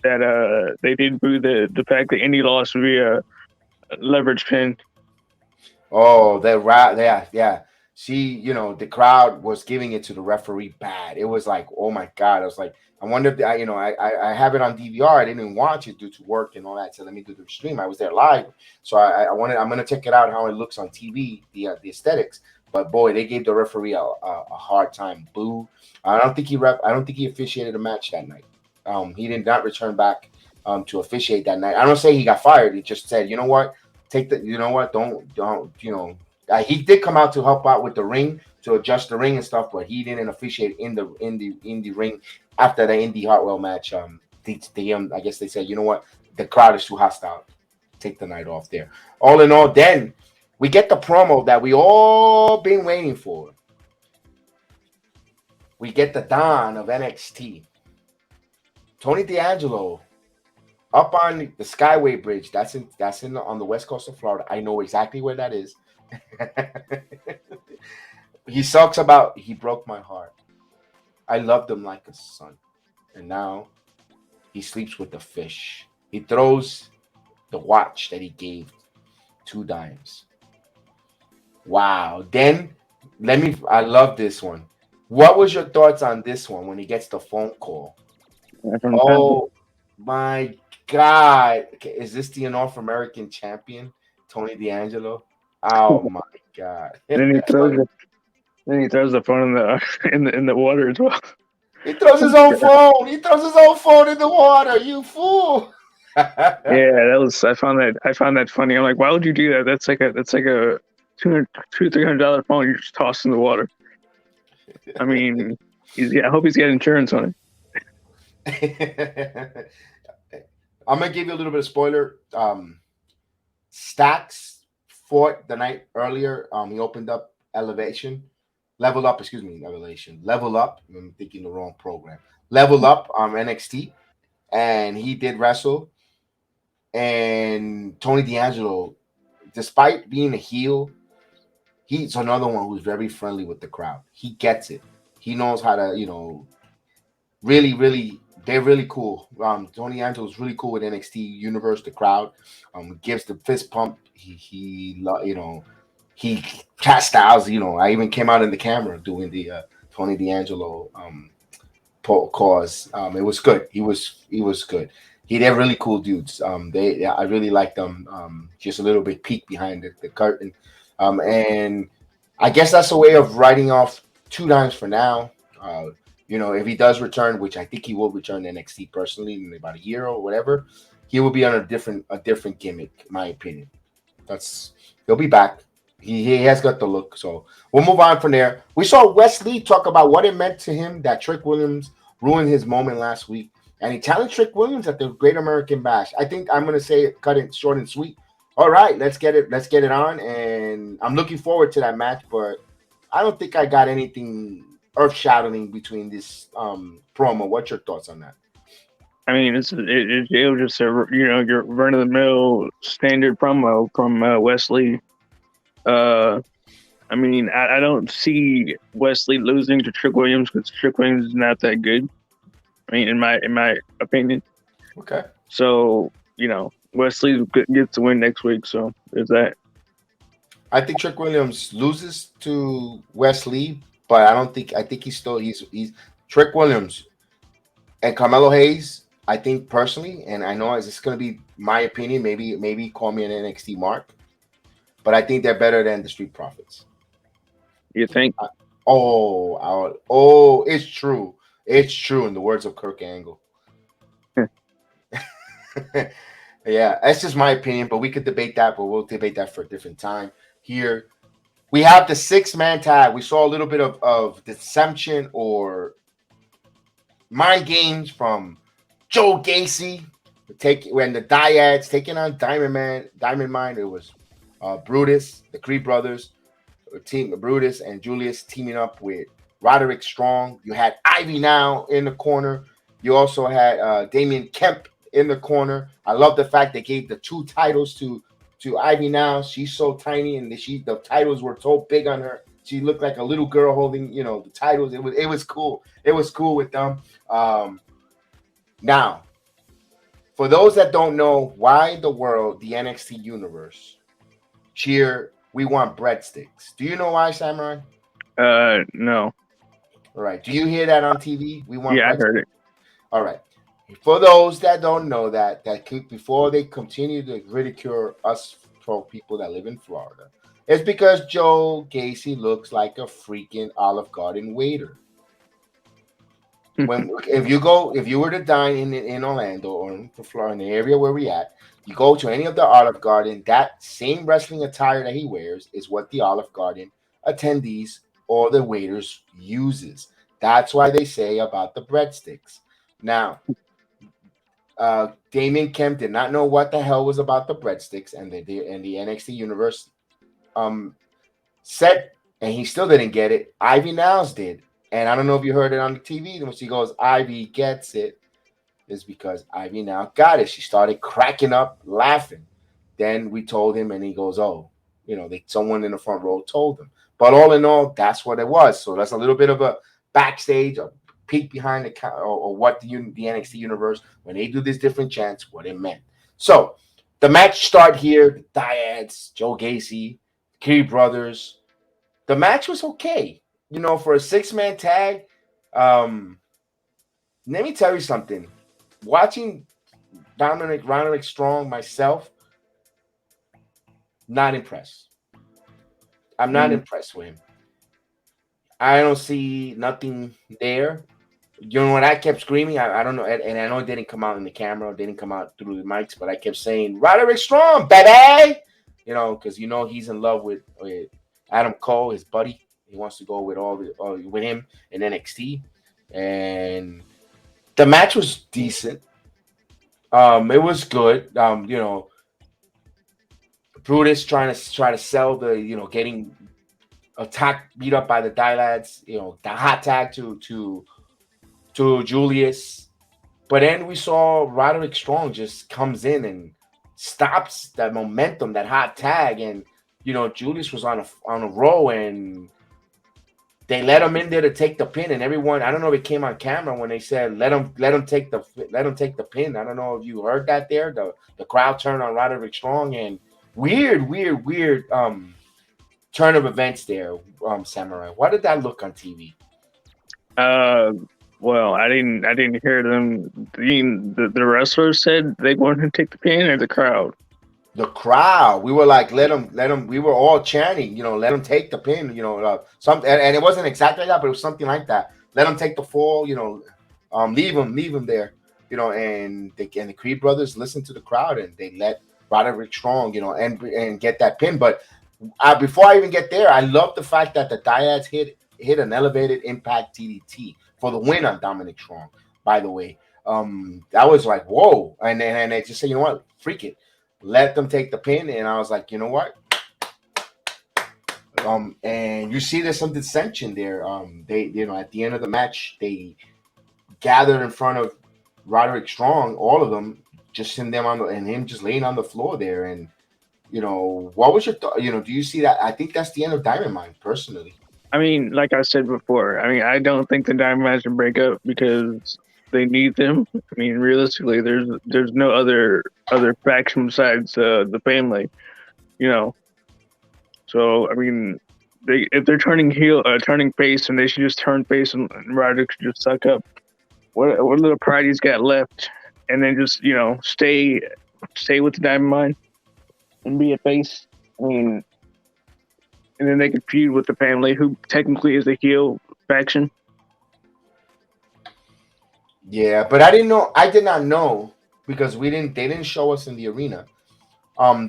that they did boo the fact that Indy lost via leverage pin. Oh, yeah. See, the crowd was giving it to the referee bad. It was like, oh my god. I was like, I wonder if I have it on DVR. I didn't watch it due to work and all that. So let me do the stream. I was there live, so I'm gonna check it out how it looks on TV, the aesthetics. But boy, they gave the referee a hard time. Boo. I don't think he officiated a match that night. He did not return back to officiate that night. I don't say he got fired. He just said, you know what, don't. He did come out to help out with the ring, to adjust the ring and stuff, but he didn't officiate in the ring after the Indi Hartwell match. I guess they said, you know what, the crowd is too hostile. Take the night off there. All in all, then we get the promo that we all been waiting for. We get the Don of NXT, Tony D'Angelo, up on the Skyway Bridge. That's on the west coast of Florida. I know exactly where that is. He talks about, he broke my heart. I loved him like a son, and now he sleeps with the fish. He throws the watch that he gave $2. Wow. Then I love this one. What was your thoughts on this one when he gets the phone call? Oh my God. Is this the North American champion, Tony D'Angelo? Oh my God. Then he throws the phone in the water as well. He throws his own phone. He throws his own phone in the water. You fool. Yeah, I found that funny. I'm like, why would you do that? That's like a $200-$300 phone you just toss in the water. I mean, I hope he's got insurance on it. I'm gonna give you a little bit of spoiler. Stacks fought the night earlier. He opened up Level Up. I'm thinking the wrong program. Level Up on NXT, and he did wrestle. And Tony D'Angelo, despite being a heel, he's another one who's very friendly with the crowd. He gets it. He knows how to, really, they're really cool. Tony D'Angelo's really cool with NXT Universe, the crowd. Gives the fist pump. He cast styles. I even came out in the camera doing the Tony D'Angelo cause. It was good. He was good. They're really cool dudes. I really like them. Just a little bit peek behind the curtain. And I guess that's a way of writing off $2 for now. If he does return, which I think he will return to NXT personally in about a year or whatever, he will be on a different gimmick, in my opinion. He'll be back. He has got the look. So we'll move on from there. We saw Wes Lee talk about what it meant to him that Trick Williams ruined his moment last week. And he challenged Trick Williams at the Great American Bash. I think I'm going to say it, cut it short and sweet. All right, let's get it on. And I'm looking forward to that match, but I don't think I got anything earth-shattering between this promo. What's your thoughts on that? I mean, it was just your run-of-the-mill standard promo from Wes Lee. I mean, I don't see Wes Lee losing to Trick Williams because Trick Williams is not that good. I mean, in my opinion. Okay. So Wes Lee gets the win next week. So there's that. I think Trick Williams loses to Wes Lee, but I think he's Trick Williams and Carmelo Hayes. I think personally, and I know it's going to be my opinion. Maybe call me an NXT mark, but I think they're better than the Street Profits. You think? It's true. It's true. In the words of Kirk Angle. Yeah, that's just my opinion, but we could debate that, but we'll debate that for a different time. Here, we have the 6-man tag. We saw a little bit of dissension or mind games from Joe Gacy. When the Dyads taking on Diamond Mine, it was Brutus, the Creed brothers. team Brutus and Julius teaming up with Roderick Strong. You had Ivy now in the corner. You also had Damian Kemp in the corner. I love the fact they gave the 2 titles to Ivy now. She's so tiny, and the titles were so big on her. She looked like a little girl holding, the titles. It was cool. It was cool with them. Now, for those that don't know, why the world, the NXT universe, cheer, we want breadsticks. Do you know why, Samurai? No. All right. Do you hear that on TV? We want Yeah, breadsticks. I heard it. All right. For those that don't know that before they continue to ridicule us for people that live in Florida, it's because Joe Gacy looks like a freaking Olive Garden waiter. If you were to dine in Orlando or in Florida, in the area where we at, you go to any of the Olive Garden, that same wrestling attire that he wears is what the Olive Garden attendees or the waiters uses. That's why they say about the breadsticks. Now, Damian Kemp did not know what the hell was about the breadsticks, and the NXT universe said, and he still didn't get it. Ivy Niles did, and I don't know if you heard it on the TV. When she goes, Ivy gets it, is because Ivy now got it. She started cracking up, laughing. Then we told him, and he goes, "Oh, someone in the front row told him." But all in all, that's what it was. So that's a little bit of a backstage, a peek behind the or what the NXT universe, when they do this different chants, what it meant. So the match start here. The Dyads, Joe Gacy, Creed Brothers. The match was okay. For a 6-man tag. Let me tell you something. Watching Roderick Strong myself, not impressed. I'm not impressed with him. I don't see nothing there. When I kept screaming, I don't know, and I know it didn't come out in the camera, it didn't come out through the mics, but I kept saying, Roderick Strong, baby! Because he's in love with Adam Cole, his buddy. He wants to go with with him in NXT. And the match was decent. It was good. Brutus trying to sell the, getting attacked, beat up by the Dilads, the hot tag to Julius. But then we saw Roderick Strong just comes in and stops that momentum, that hot tag, and Julius was on a roll, and they let him in there to take the pin, and everyone, I don't know if it came on camera when they said let him take the pin. I don't know if you heard that there. The crowd turned on Roderick Strong, and weird turn of events there, Samurai. Why did that look on TV? Well, I didn't hear them. The wrestlers said they wanted to take the pin, or the crowd. The crowd. We were like, let him. We were all chanting, let him take the pin, something. And it wasn't exactly that, but it was something like that. Let him take the fall, leave him there, And the Creed brothers listened to the crowd, and they let Roderick Strong, and get that pin. But before I even get there, I love the fact that the Dyads hit an elevated impact DDT for the win on Dominic Strong. By the way, that was like whoa, and they just say, what, freak it. Let them take the pin, and I was like, you know what? And you see there's some dissension there. They, at the end of the match, they gathered in front of Roderick Strong, all of them, just sitting them and him just laying on the floor there. And what was your thought? Do you see that? I think that's the end of Diamond Mine, personally. I mean, like I said before, I don't think the Diamond Mine should break up because they need them. I mean, realistically, there's no other faction besides the family, So I mean, if they're turning face, and they should just turn face, and Roderick should just suck up what little pride he's got left, and then just stay with the Diamond Mine and be a face. I mean, and then they could feud with the family, who technically is the heel faction. Yeah, but I did not know because they didn't show us in the arena.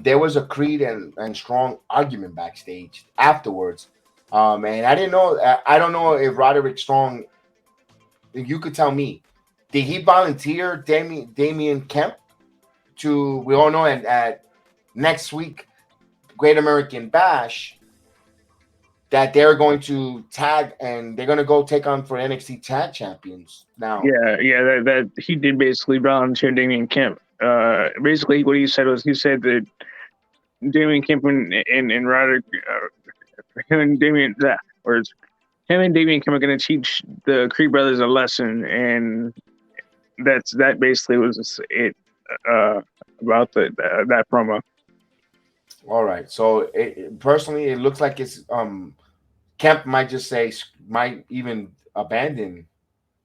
There was a Creed and Strong argument backstage afterwards. And I didn't know. I don't know if Roderick Strong, if you could tell me, did he volunteer Damian Kemp to, we all know at next week, Great American Bash, that they're going to tag and they're going to go take on for NXT Tag Champions now. Yeah, that he did basically volunteer Damian Kemp. Basically, what he said was he said that Damian Kemp and Roderick, him and Damian, words, him and Damian Kemp are going to teach the Creed brothers a lesson, and that basically was it about that promo. All right. So personally, it looks like it's Kemp might even abandon.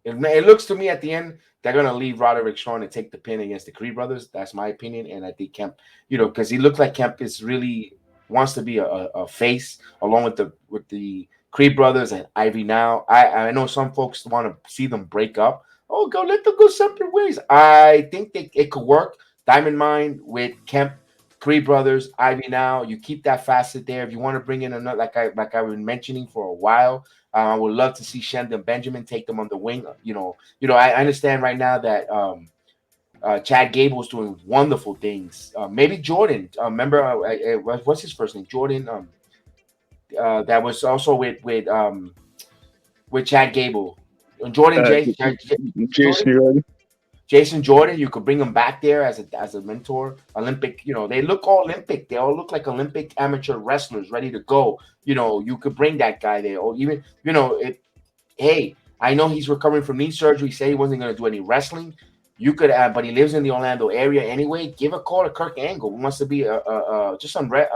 It looks to me at the end they're gonna leave Roderick Strong to take the pin against the Creed brothers. That's my opinion, and I think Kemp, because he looks like Kemp is really wants to be a face along with the Creed brothers and Ivy. Now, I know some folks want to see them break up. Oh, let them go separate ways. I think it could work. Diamond Mine with Kemp, Creed brothers, Ivy. Now you keep that facet there. If you want to bring in another, like I've been mentioning for a while. I would love to see Shandon Benjamin take them on the wing. I understand right now that Chad Gable's doing wonderful things. Maybe Jordan. Remember, what's his first name? Jordan. That was also with Chad Gable. Jordan Jason Jordan. You could bring him back there as a mentor. Olympic. They look all Olympic. They all look like Olympic amateur wrestlers ready to go. You could bring that guy there, or even hey, I know he's recovering from knee surgery. He said he wasn't going to do any wrestling. You could, but he lives in the Orlando area anyway. Give a call to Kurt Angle, who wants to be a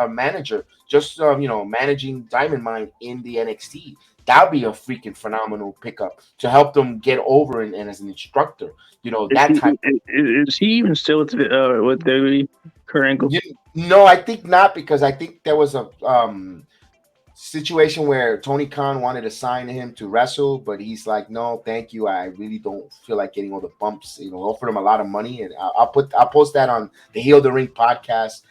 manager, managing Diamond Mine in the NXT. That'd be a freaking phenomenal pickup to help them get over and as an instructor. Is he even still with the Kurt Angle? No, I think not, because I think there was a situation where Tony Khan wanted to sign him to wrestle, but he's like, no, thank you. I really don't feel like getting all the bumps. Offered him a lot of money, and I'll post that on the Heal the Ring podcast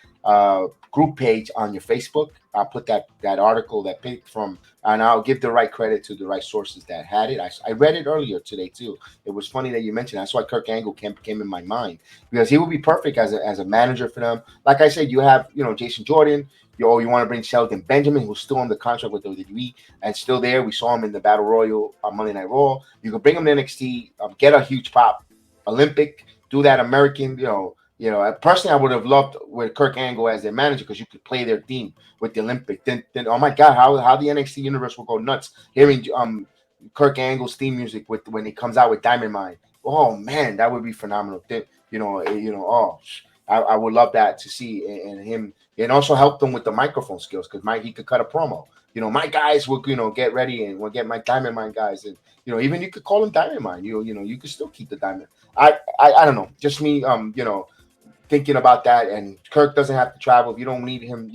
group page on your Facebook. I'll put that article that picked from, and I'll give the right credit to the right sources that had it. I read it earlier today too. It was funny that you mentioned. That's why Kurt Angle came in my mind, because he would be perfect as a manager for them. Like I said, you have Jason Jordan. You want to bring Shelton Benjamin, who's still on the contract with WWE and still there. We saw him in the Battle Royal on Monday Night Raw. You could bring him to NXT, get a huge pop, Olympic, do that American. Personally, I would have loved with Kurt Angle as their manager, because you could play their theme with the Olympic. Then oh my God, how the NXT universe will go nuts hearing Kurt Angle's theme music when he comes out with Diamond Mine. Oh man, that would be phenomenal. Then I would love that to see, and him, and also help them with the microphone skills, because he could cut a promo. My guys will get ready, and we'll get my Diamond Mine guys, and even you could call them Diamond Mine. You could still keep the diamond. I don't know, just me thinking about that. And Kirk doesn't have to travel. If you don't need him,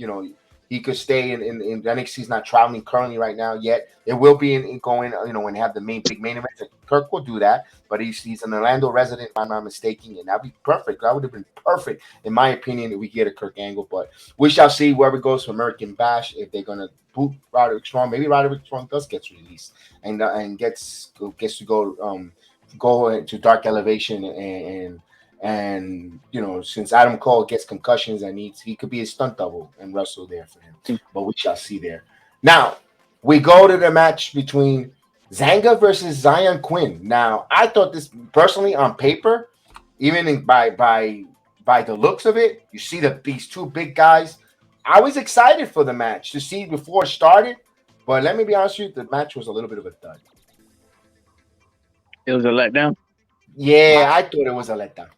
he could stay in NXT. He's not traveling currently right now yet. It will be going, when they have the big main event. Kirk will do that, but he's an Orlando resident, if I'm not mistaken, and that'd be perfect. That would have been perfect, in my opinion, if we get a Kirk Angle. But we shall see where it goes for American Bash, if they're gonna boot Roderick Strong. Maybe Roderick Strong does get released and gets to go into Dark Elevation, and since Adam Cole gets concussions and he could be a stunt double and wrestle there for him. But we shall see there. Now we go to the match between Sanga versus Xyon Quinn. Now, I thought this personally on paper, even by the looks of it, you see these two big guys. I was excited for the match to see before it started, but let me be honest with you, the match was a little bit of a dud. It was a letdown? Yeah, I thought it was a letdown.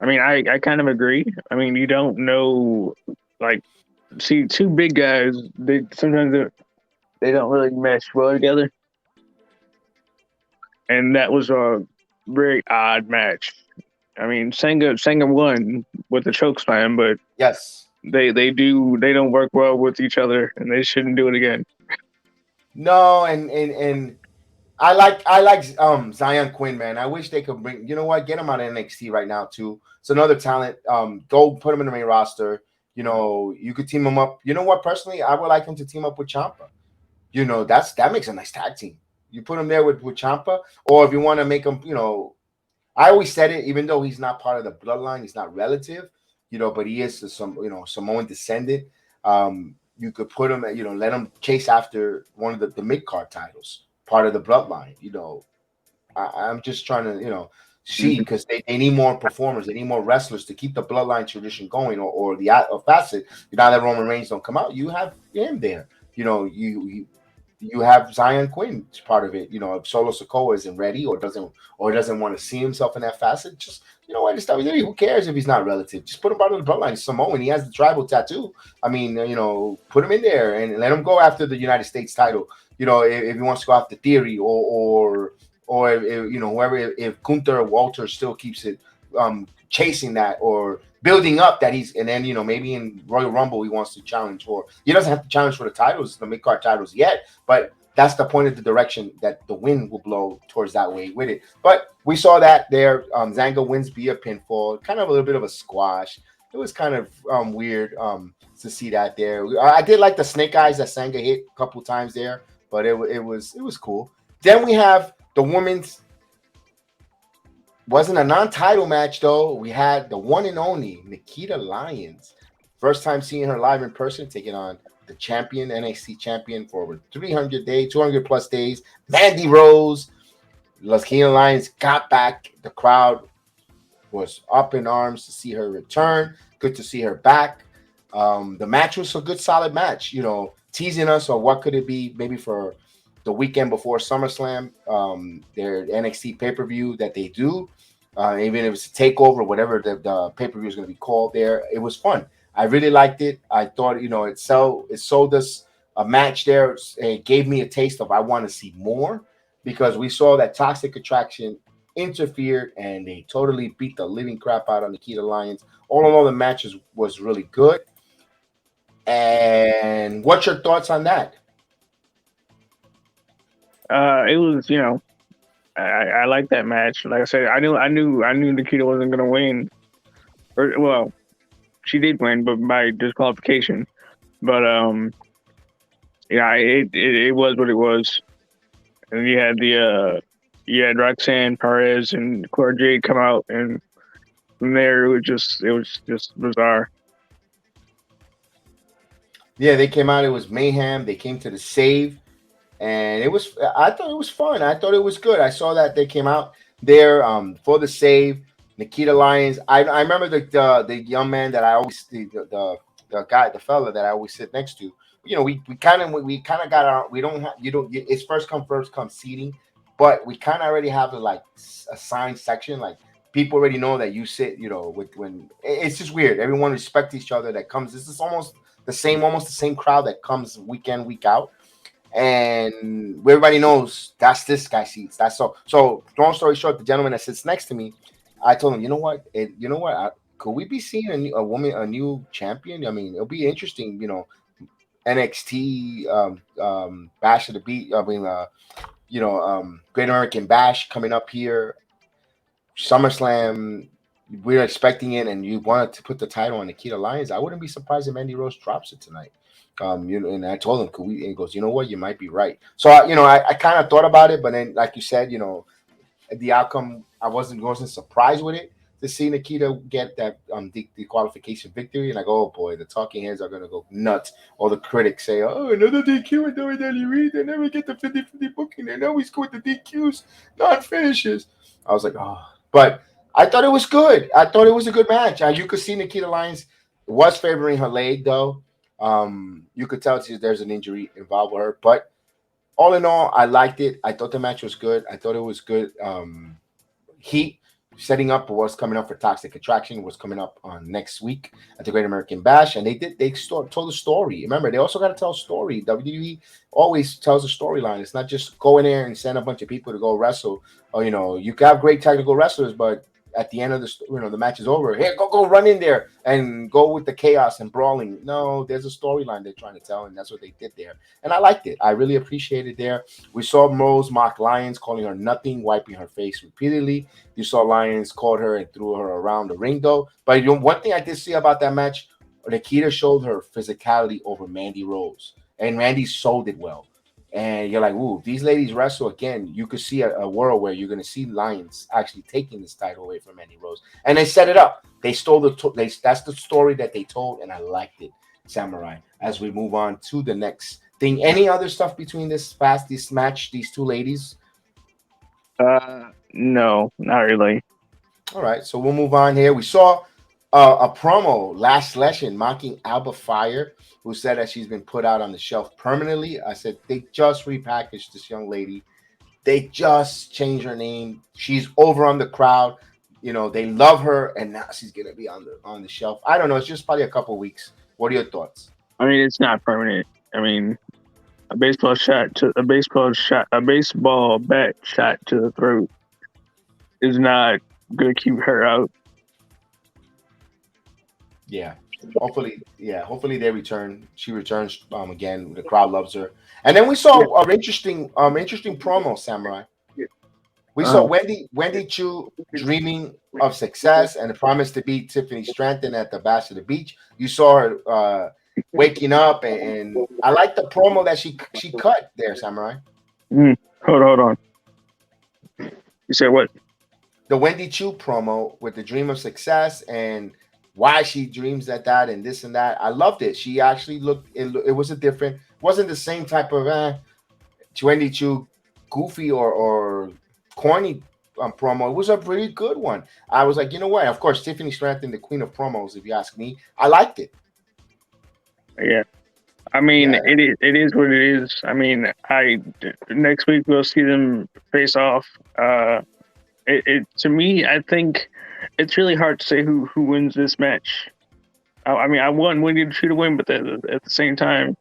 I mean, I kind of agree. I mean, you don't know, see, two big guys, sometimes they don't really mesh well together. And that was a very odd match. I mean, Sanga won with the choke slam, but yes, they don't work well with each other, and they shouldn't do it again. No, and I like Xyon Quinn, man. I wish they could bring, get him out of NXT right now too. It's another talent. Go put him in the main roster. You could team him up. You know what? Personally, I would like him to team up with Ciampa. That makes a nice tag team. You put him there with Ciampa, or if you want to make him, I always said it, even though he's not part of the bloodline, he's not relative, but he is some, Samoan descendant. you could put them at, let them chase after one of the mid card titles, part of the bloodline. I'm just trying to, see, because they need more performers, they need more wrestlers to keep the bloodline tradition going, or the facet. Now that Roman Reigns don't come out, you have him there. You have Xyon Quinn part of it. If Solo Sikoa isn't ready or doesn't want to see himself in that facet, just it's WWE. Who cares if he's not relative? Just put him part of the bloodline. He's Samoan. He has the tribal tattoo. I mean, put him in there and let him go after the United States title. If he wants to go after Theory or if, whoever, if Gunther or Walter still keeps it chasing that or building up that and then maybe in Royal Rumble he wants to challenge for. He doesn't have to challenge for the titles, the mid card titles yet, but that's the point of the direction that the wind will blow towards that way with it. But we saw that there. Sanga wins via pinfall, kind of a little bit of a squash. It was kind of weird to see that there. I did like the snake eyes that Sanga hit a couple times there, but it was cool. Then we have the women's. Wasn't a non-title match though. We had the one and only Nikita Lyons. First time seeing her live in person, taking on the champion, NXT champion, for over 200 plus days. Mandy Rose. Nikita Lyons got back. The crowd was up in arms to see her return. Good to see her back. The match was a good, solid match. Teasing us on what could it be, maybe for the weekend before SummerSlam, their NXT pay-per-view that they do, even if it's a takeover, whatever the pay-per-view is going to be called there. It was fun. I really liked it. I thought, it sold us a match there. It gave me a taste of I want to see more, because we saw that Toxic Attraction interfered and they totally beat the living crap out of Nikita Lyons. All in all, the match was really good. And what's your thoughts on that? It was, I like that match. Like I said, I knew Nikita wasn't gonna win. Well, she did win, but by disqualification. But it was what it was. And you had Roxanne, Perez, and Cora, Jade come out, and from there it was just bizarre. Yeah, they came out. It was mayhem. They came to the save. And I thought it was fun. I thought it was good. I saw that they came out there for the save. Nikita Lyons. I remember the young man that I always the fella that I always sit next to. We kind of got our. We don't have it's first come seating, but we kind of already have a assigned section. Like people already know that you sit. When it's just weird. Everyone respects each other that comes. This is almost the same crowd that comes week in, week out. And everybody knows that's this guy seats. That's so long story short, the gentleman that sits next to me, I told him, could we be seeing a new champion? I mean, it'll be interesting, NXT Bash of the Beat. Great American Bash coming up here. SummerSlam, we're expecting it, and you wanted to put the title on Nikita Lyons. I wouldn't be surprised if Mandy Rose drops it tonight. And I told him, could we? And he goes, you know what? You might be right. So, I kind of thought about it, but then, like you said, the outcome, I wasn't surprised with it to see Nikita get that disqualification victory. And I go, oh boy, the talking heads are going to go nuts. All the critics say, oh, another DQ in WWE. They never get the 50-50 booking. They always go with the DQs, non-finishes. I was like, oh. But I thought it was good. I thought it was a good match. You could see Nikita Lyons was favoring her leg, though. You could tell there's an injury involved with her, but all in all, I liked it. I thought the match was good. I thought it was good. Heat setting up what's coming up for Toxic Attraction was coming up on next week at the Great American Bash, and they told a story. Remember, they also got to tell a story. WWE always tells a storyline. It's not just go in there and send a bunch of people to go wrestle. Or you can have great technical wrestlers, but at the end of the match is over. Hey, go run in there and go with the chaos and brawling. No, there's a storyline they're trying to tell, and that's what they did there. And I liked it. I really appreciated it there. We saw Rose mock Lyons, calling her nothing, wiping her face repeatedly. You saw Lyons called her and threw her around the ring, though. But one thing I did see about that match, Nikita showed her physicality over Mandy Rose, and Mandy sold it well. And you're like, ooh, these ladies wrestle again. You could see a world where you're going to see Lyons actually taking this title away from Mandy Rose. And they set it up. They stole that's the story that they told, and I liked it, Samurai. as we move on to the next thing. Any other stuff between this match, these two ladies? No, not really. All right, so we'll move on here. We saw a promo last session mocking Alba Fyre, who said that she's been put out on the shelf permanently. I said they just repackaged this young lady. They just changed her name. She's over on the crowd. You know, they love her, and now she's gonna be on the shelf. I don't know. It's just probably a couple weeks. What are your thoughts? I mean, it's not permanent. I mean, a baseball bat shot to the throat is not gonna keep her out. Yeah. Hopefully they return. She returns again. The crowd loves her. And then we saw an interesting promo, Samurai. We saw Wendy Choo dreaming of success and the promise to beat Tiffany Stratton at the Bash of the Beach. You saw her waking up, and I like the promo that she cut there, Samurai. Hold on. You said what? The Wendy Choo promo with the dream of success and why she dreams that and this and that. I loved it. She actually it wasn't the same type of Wendy Choo goofy or corny promo. It was a pretty good one. I was like, you know what? Of course, Tiffany Stratton, the queen of promos, if you ask me. I liked it. Yeah. I mean, it is what it is. I mean, next week we'll see them face off. To me, I think it's really hard to say who wins this match. I mean, I want Wendy to win, but at the same time,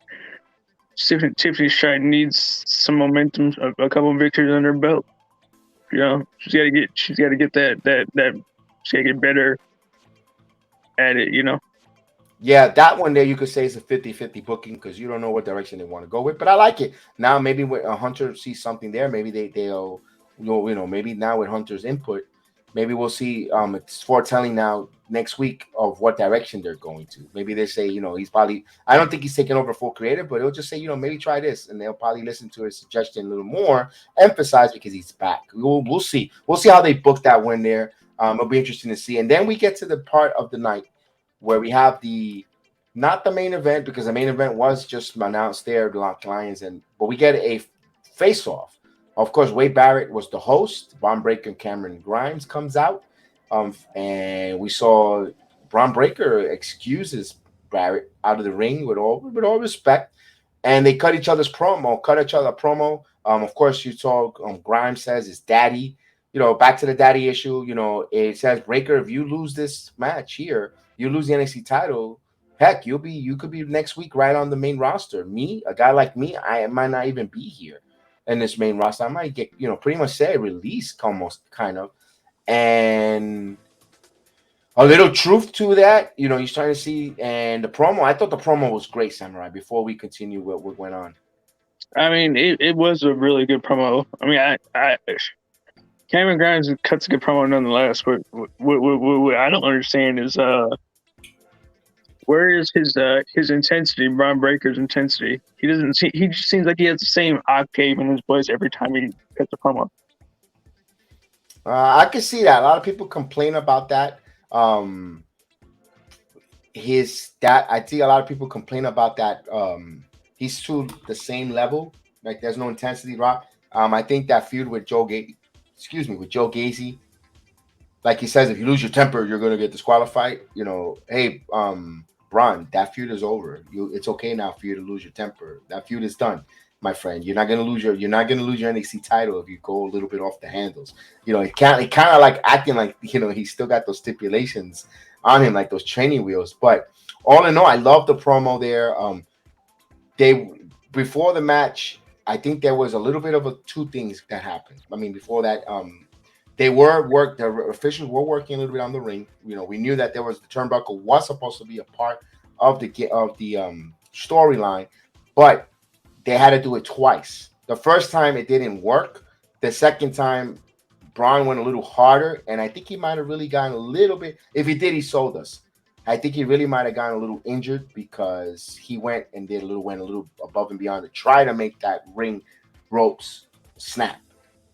Tiffany Stratton needs some momentum, a couple of victories under her belt. You know, she's got to get she got to get better at it. You know. Yeah, that one there you could say is a 50-50 booking because you don't know what direction they want to go with. But I like it. Now maybe when Hunter sees something there, maybe they'll maybe now with Hunter's input, maybe we'll see it's foretelling now next week of what direction they're going to. Maybe they say, he's probably, I don't think he's taking over full creative, but he'll just say, maybe try this, and they'll probably listen to his suggestion a little more, emphasize because he's back. We'll see. We'll see how they book that one there. It'll be interesting to see. And then we get to the part of the night where we have not the main event, because the main event was just announced there, the Lions, but we get a face-off. Of course, Wade Barrett was the host. Bron Breakker and Cameron Grimes comes out. And we saw Bron Breakker excuses Barrett out of the ring with all respect. And they cut each other a promo. Of course, you saw Grimes says his daddy, back to the daddy issue. It says, Breakker, if you lose this match here, you lose the NXT title, heck, you could be next week right on the main roster. Me, a guy like me, I might not even be here in this main roster. I might get, pretty much say released almost kind of. And a little truth to that, you're starting to see. And the promo, I thought the promo was great, Samurai, before we continue what went on. I mean, it was a really good promo. I mean, Cameron Grimes cuts a good promo nonetheless. What I don't understand is where is his intensity, Bron Breakker's intensity? He just seems like he has the same octave in his voice every time he cuts a promo. I can see that. A lot of people complain about that. I see a lot of people complain about that. He's to the same level. Like there's no intensity, Rock. I think that feud with Joe Gacy, like he says, if you lose your temper, you're gonna get disqualified. Hey, Bron, that feud is over. It's okay now for you to lose your temper. That feud is done, my friend. You're not gonna lose your NXT title if you go a little bit off the handles. It kind of like acting like he's still got those stipulations on him, like those training wheels. But all in all, I love the promo there. Before the match, I think there was a little bit of two things that happened. I mean, before that, the officials were working a little bit on the ring. We knew that the turnbuckle was supposed to be a part of the storyline, but they had to do it twice. The first time it didn't work. The second time, Bron went a little harder, and I think he might have really gotten a little bit. If he did, he sold us. I think he really might have gotten a little injured because he went a little above and beyond to try to make that ring ropes snap.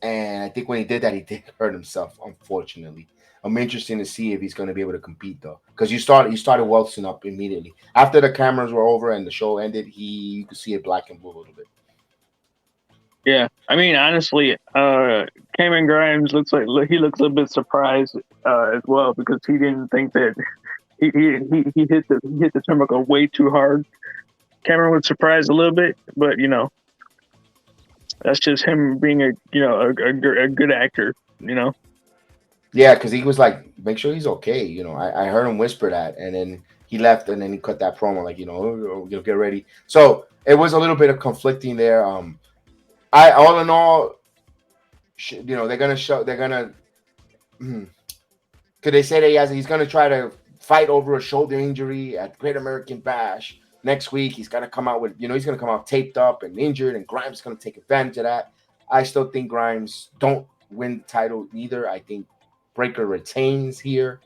And I think when he did that, he did hurt himself, unfortunately. I'm interested to see if he's going to be able to compete though, because you started welting up immediately after the cameras were over and the show ended. You could see it black and blue a little bit. Yeah, I mean, honestly, Cameron Grimes looks a bit surprised as well, because he didn't think that he hit the turnbuckle way too hard. Cameron was surprised a little bit, but that's just him being a good actor. Yeah, because he was like, make sure he's okay. I heard him whisper that, and then he left, and then he cut that promo like, get ready. So it was a little bit of conflicting there. I all in all, they're gonna show. They're gonna. Could they say that he's gonna try to fight over a shoulder injury at Great American Bash next week? He's gonna come out with, he's gonna come out taped up and injured, and Grimes is gonna take advantage of that. I still think Grimes don't win the title either. I think Breakker retains here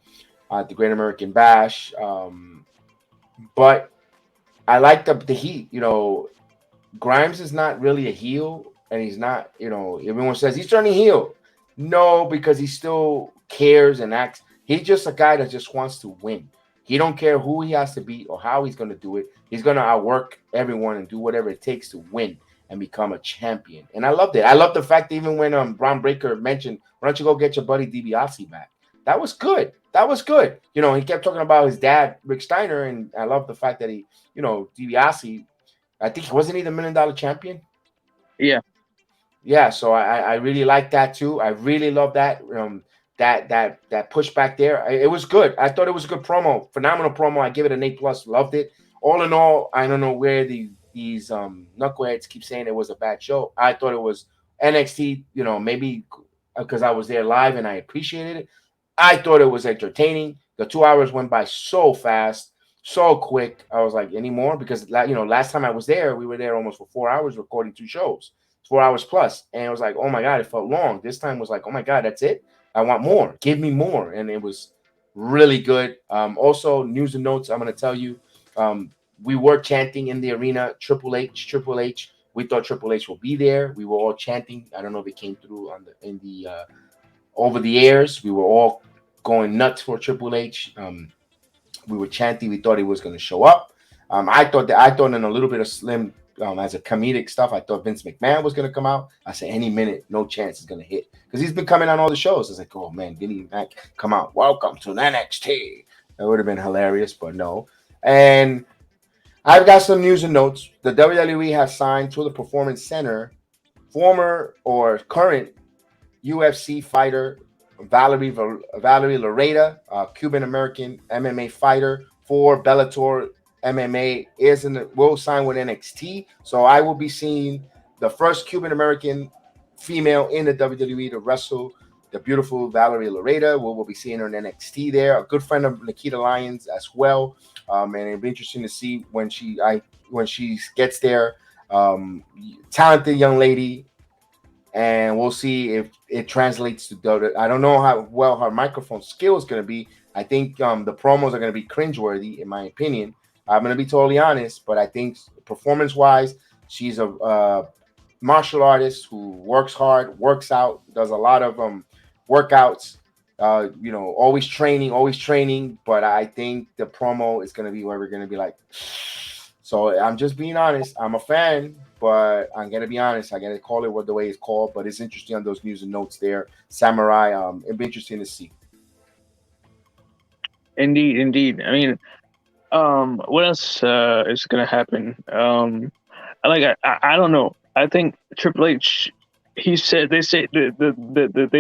at the Great American Bash. But I like the heat. Grimes is not really a heel, and he's not, everyone says he's turning heel. No, because he still cares and acts. He's just a guy that just wants to win. He don't care who he has to beat or how he's going to do it. He's going to outwork everyone and do whatever it takes to win and become a champion. And I loved it. I love the fact that even when Bron Breakker mentioned, why don't you go get your buddy DiBiase back? That was good. That was good. He kept talking about his dad, Rick Steiner, and I love the fact that he, DiBiase, I think, wasn't he the $1 million champion? Yeah. Yeah, so I really like that too. I really love that that pushback there. It was good. I thought it was a good promo, phenomenal promo. I give it an A+. Loved it. All in all, I don't know where these knuckleheads keep saying it was a bad show. I thought it was NXT. Maybe because I was there live and I appreciated it. I thought it was entertaining. The 2 hours went by so fast, so quick. I was like, anymore? Because last time I was there, we were there almost for 4 hours recording 2 shows. 4 hours plus, and it was like, oh my god, it felt long. This time was like, oh my god, that's it. I want more. Give me more, and it was really good. Also, news and notes. I'm gonna tell you, we were chanting in the arena, Triple H, Triple H. We thought Triple H will be there. We were all chanting. I don't know if it came through in the over the airs. We were all going nuts for Triple H. We were chanting. We thought he was going to show up. I thought in a little bit of slim. As a comedic stuff, I thought Vince McMahon was going to come out. I said any minute, no chance is going to hit, because he's been coming on all the shows. It's like, oh man, Vinny Mac, come out. Welcome to NXT. That would have been hilarious, but no. And I've got some news and notes. The WWE has signed to the Performance Center former or current UFC fighter Valerie Lareta, Cuban American MMA fighter for Bellator MMA, will sign with NXT. So I will be seeing the first Cuban American female in the WWE to wrestle the beautiful Valerie Lareta. We'll be seeing her in NXT there. A good friend of Nikita Lyons as well. And it'll be interesting to see when she gets there. Talented young lady. And we'll see if it translates to I don't know how well her microphone skill is going to be. I think the promos are going to be cringeworthy, in my opinion. I'm going to be totally honest, but I think performance-wise, she's a martial artist who works hard, works out, does a lot of workouts, always training. But I think the promo is going to be where we're going to be like, so I'm just being honest. I'm a fan, but I'm going to be honest. I got to call it the way it's called, but it's interesting on those news and notes there. Samurai, it'd be interesting to see. Indeed. I mean, what else is gonna happen? I don't know. I think Triple H. They say they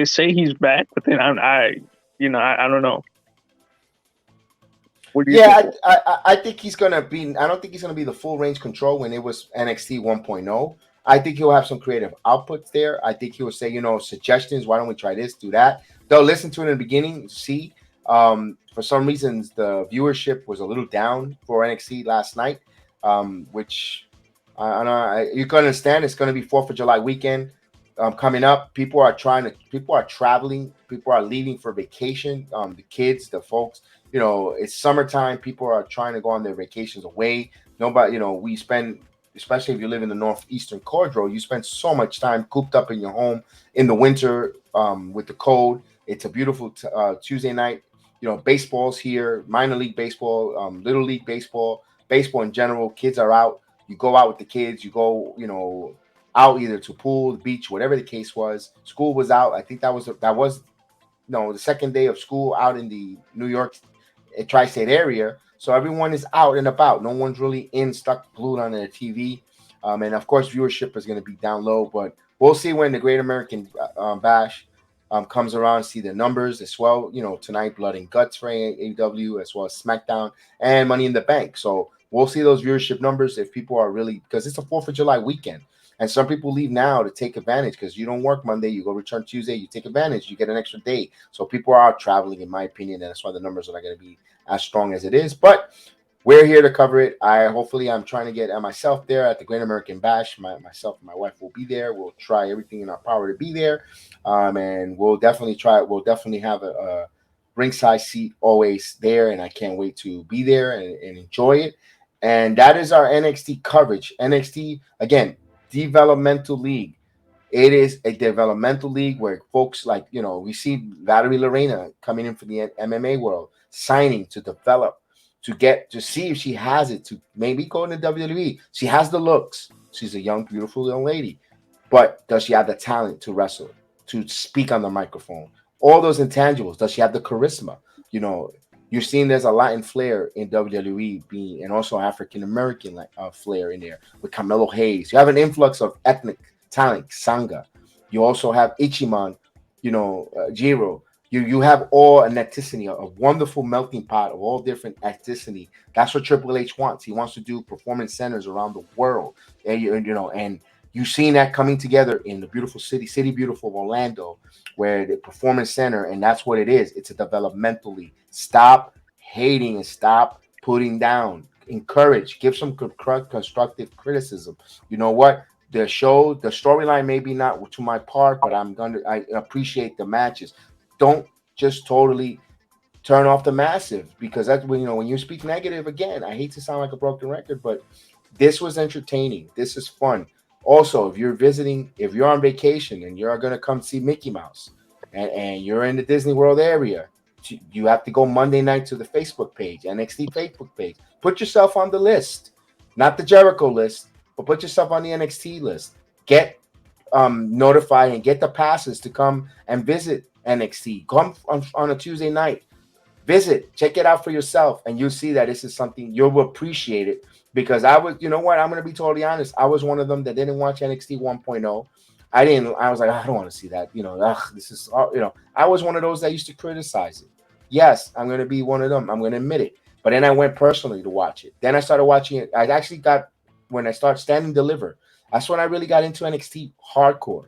say he's back, but then I don't know. What do you think? I think he's gonna be. I don't think he's gonna be the full range control when it was NXT 1.0. I think he'll have some creative outputs there. I think he will say, suggestions. Why don't we try this, do that? They'll listen to it in the beginning, see. For some reasons, the viewership was a little down for NXT last night, which you can understand. It's going to be 4th of July weekend coming up. People are traveling. People are leaving for vacation. The kids, the folks, it's summertime. People are trying to go on their vacations away. Nobody, we spend especially if you live in the northeastern corridor, you spend so much time cooped up in your home in the winter with the cold. It's a beautiful Tuesday night. You know, baseball's here, minor league baseball, little league baseball, baseball in general. Kids are out. You go out with the kids. You go, you know, out either to pool, the beach, whatever the case was. School was out. I think that was the second day of school out in the New York tri-state area. So everyone is out and about. No one's really stuck glued on their TV. And of course, viewership is going to be down low. But we'll see when the Great American Bash comes around, see the numbers as well. You know, tonight, Blood and Guts for AEW, as well as SmackDown and Money in the Bank. So we'll see those viewership numbers if people are really, because it's a 4th of July weekend. And some people leave now to take advantage because you don't work Monday, you go return Tuesday, you take advantage, you get an extra day. So people are out traveling, in my opinion, and that's why the numbers are not going to be as strong as it is. But we're here to cover it. I'm trying to get myself there at the Great American Bash. Myself and my wife will be there. We'll try everything in our power to be there, and we'll definitely try it. We'll definitely have a ringside seat always there, and I can't wait to be there and enjoy it. And that is our NXT coverage. NXT, again, developmental league. It is a developmental league where folks like, you know, we see Valerie Lorena coming in for the MMA world, signing to develop, to get to see if she has it, to maybe go into WWE. She has the looks. She's a young, beautiful young lady. But does she have the talent to wrestle, to speak on the microphone? All those intangibles. Does she have the charisma? You know, you're seeing there's a Latin flair in WWE being, and also African American flair in there with Carmelo Hayes. You have an influx of ethnic talent, Sanga. You also have Ikemen, Jiro. You have all an ethnicity, a wonderful melting pot of all different ethnicity. That's what Triple H wants. He wants to do performance centers around the world, and you've seen that coming together in the beautiful city beautiful of Orlando, where the performance center, and that's what it is. It's a developmental league. Stop hating and stop putting down. Encourage, give some constructive criticism. You know what? The storyline may be not to my part, but I appreciate the matches. Don't just totally turn off the massive, because that's when you speak negative, again, I hate to sound like a broken record, but this was entertaining. This is fun. Also, if you're on vacation and you're going to come see Mickey Mouse and you're in the Disney World area, you have to go Monday night to the Facebook page, NXT Facebook page. Put yourself on the list, not the Jericho list, but put yourself on the NXT list. Get notified and get the passes to come and visit NXT. Come on a Tuesday night. Visit, check it out for yourself, and you'll see that this is something you'll appreciate it. Because I'm going to be totally honest. I was one of them that didn't watch NXT 1.0. I was like, I don't want to see that. This is, I was one of those that used to criticize it. Yes, I'm going to be one of them. I'm going to admit it. But then I went personally to watch it. Then I started watching it. When I started Stand and Deliver, that's when I really got into NXT hardcore.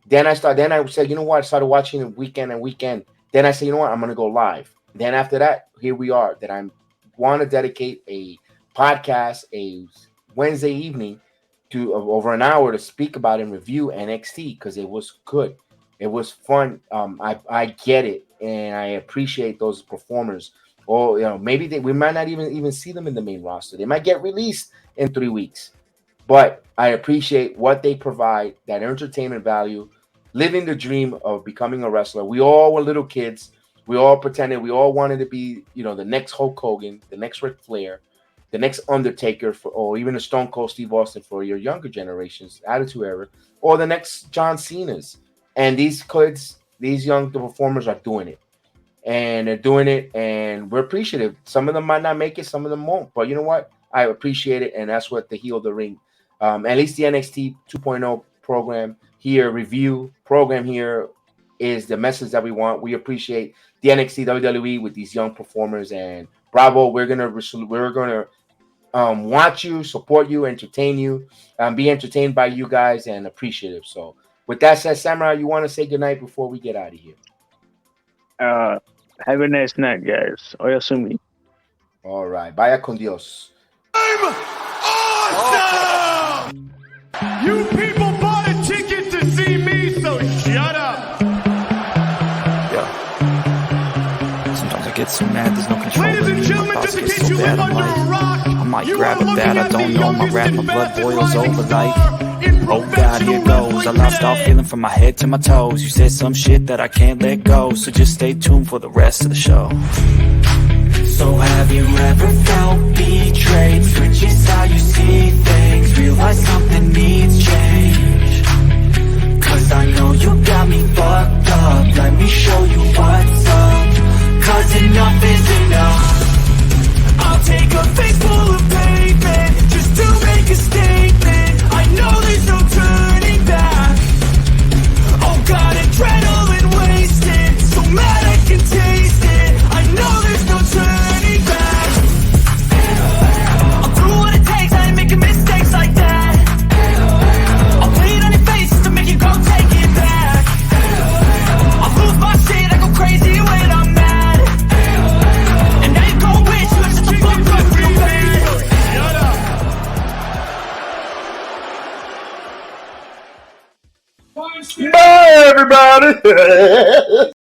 Then I said, I started watching it weekend and weekend. Then I said, I'm going to go live. Then after that, here we are, that I want to dedicate a podcast, a Wednesday evening, to over an hour to speak about and review NXT, because it was good. It was fun. I get it, and I appreciate those performers. Or maybe we might not even see them in the main roster. They might get released in 3 weeks, but I appreciate what they provide, that entertainment value, living the dream of becoming a wrestler. We all were little kids. We all pretended. We all wanted to be, the next Hulk Hogan, the next Ric Flair, the next Undertaker, or even a Stone Cold Steve Austin for your younger generations, Attitude Era, or the next John Cena's. And these kids, these young performers are doing it. And they're doing it, and we're appreciative. Some of them might not make it, some of them won't. But you know what? I appreciate it, and that's what the Heal the Ring. At least the NXT 2.0 program here, review program here, is the message that we want. We appreciate the NXT WWE with these young performers, and bravo. We're gonna watch you, support you, entertain you, be entertained by you guys, and appreciative. So with that said, Samurai, you want to say goodnight before we get out of here? Have a nice night, guys. Oyasumi. All right. Vaya con Dios. I'm awesome! You people bought a ticket to see me, so shut up! Yeah. Sometimes I get so mad, there's no control. Ladies and gentlemen, just in case you live under a rock, might grab a bat, I don't know. My rap, my blood boils over like, oh God, here goes. I lost all feeling from my head to my toes. You said some shit that I can't let go, so just stay tuned for the rest of the show. So have you ever felt betrayed? Switches how you see things, realize something needs change. Cause I know you got me fucked up, let me show you what's up. Cause enough is enough. I'll take a face full of pavement just to make a statement. I know there's no turning back. Oh God, adrenaline wasted, so mad I can taste it. I know there's no turning back. I'll do what it takes, I ain't making mistakes like that. I'll bleed on your face just to make you go take it back. I'll lose my shit, I go crazy when I'm mad. And now you gon' wish you shut the fuck up real bad. Bye, everybody.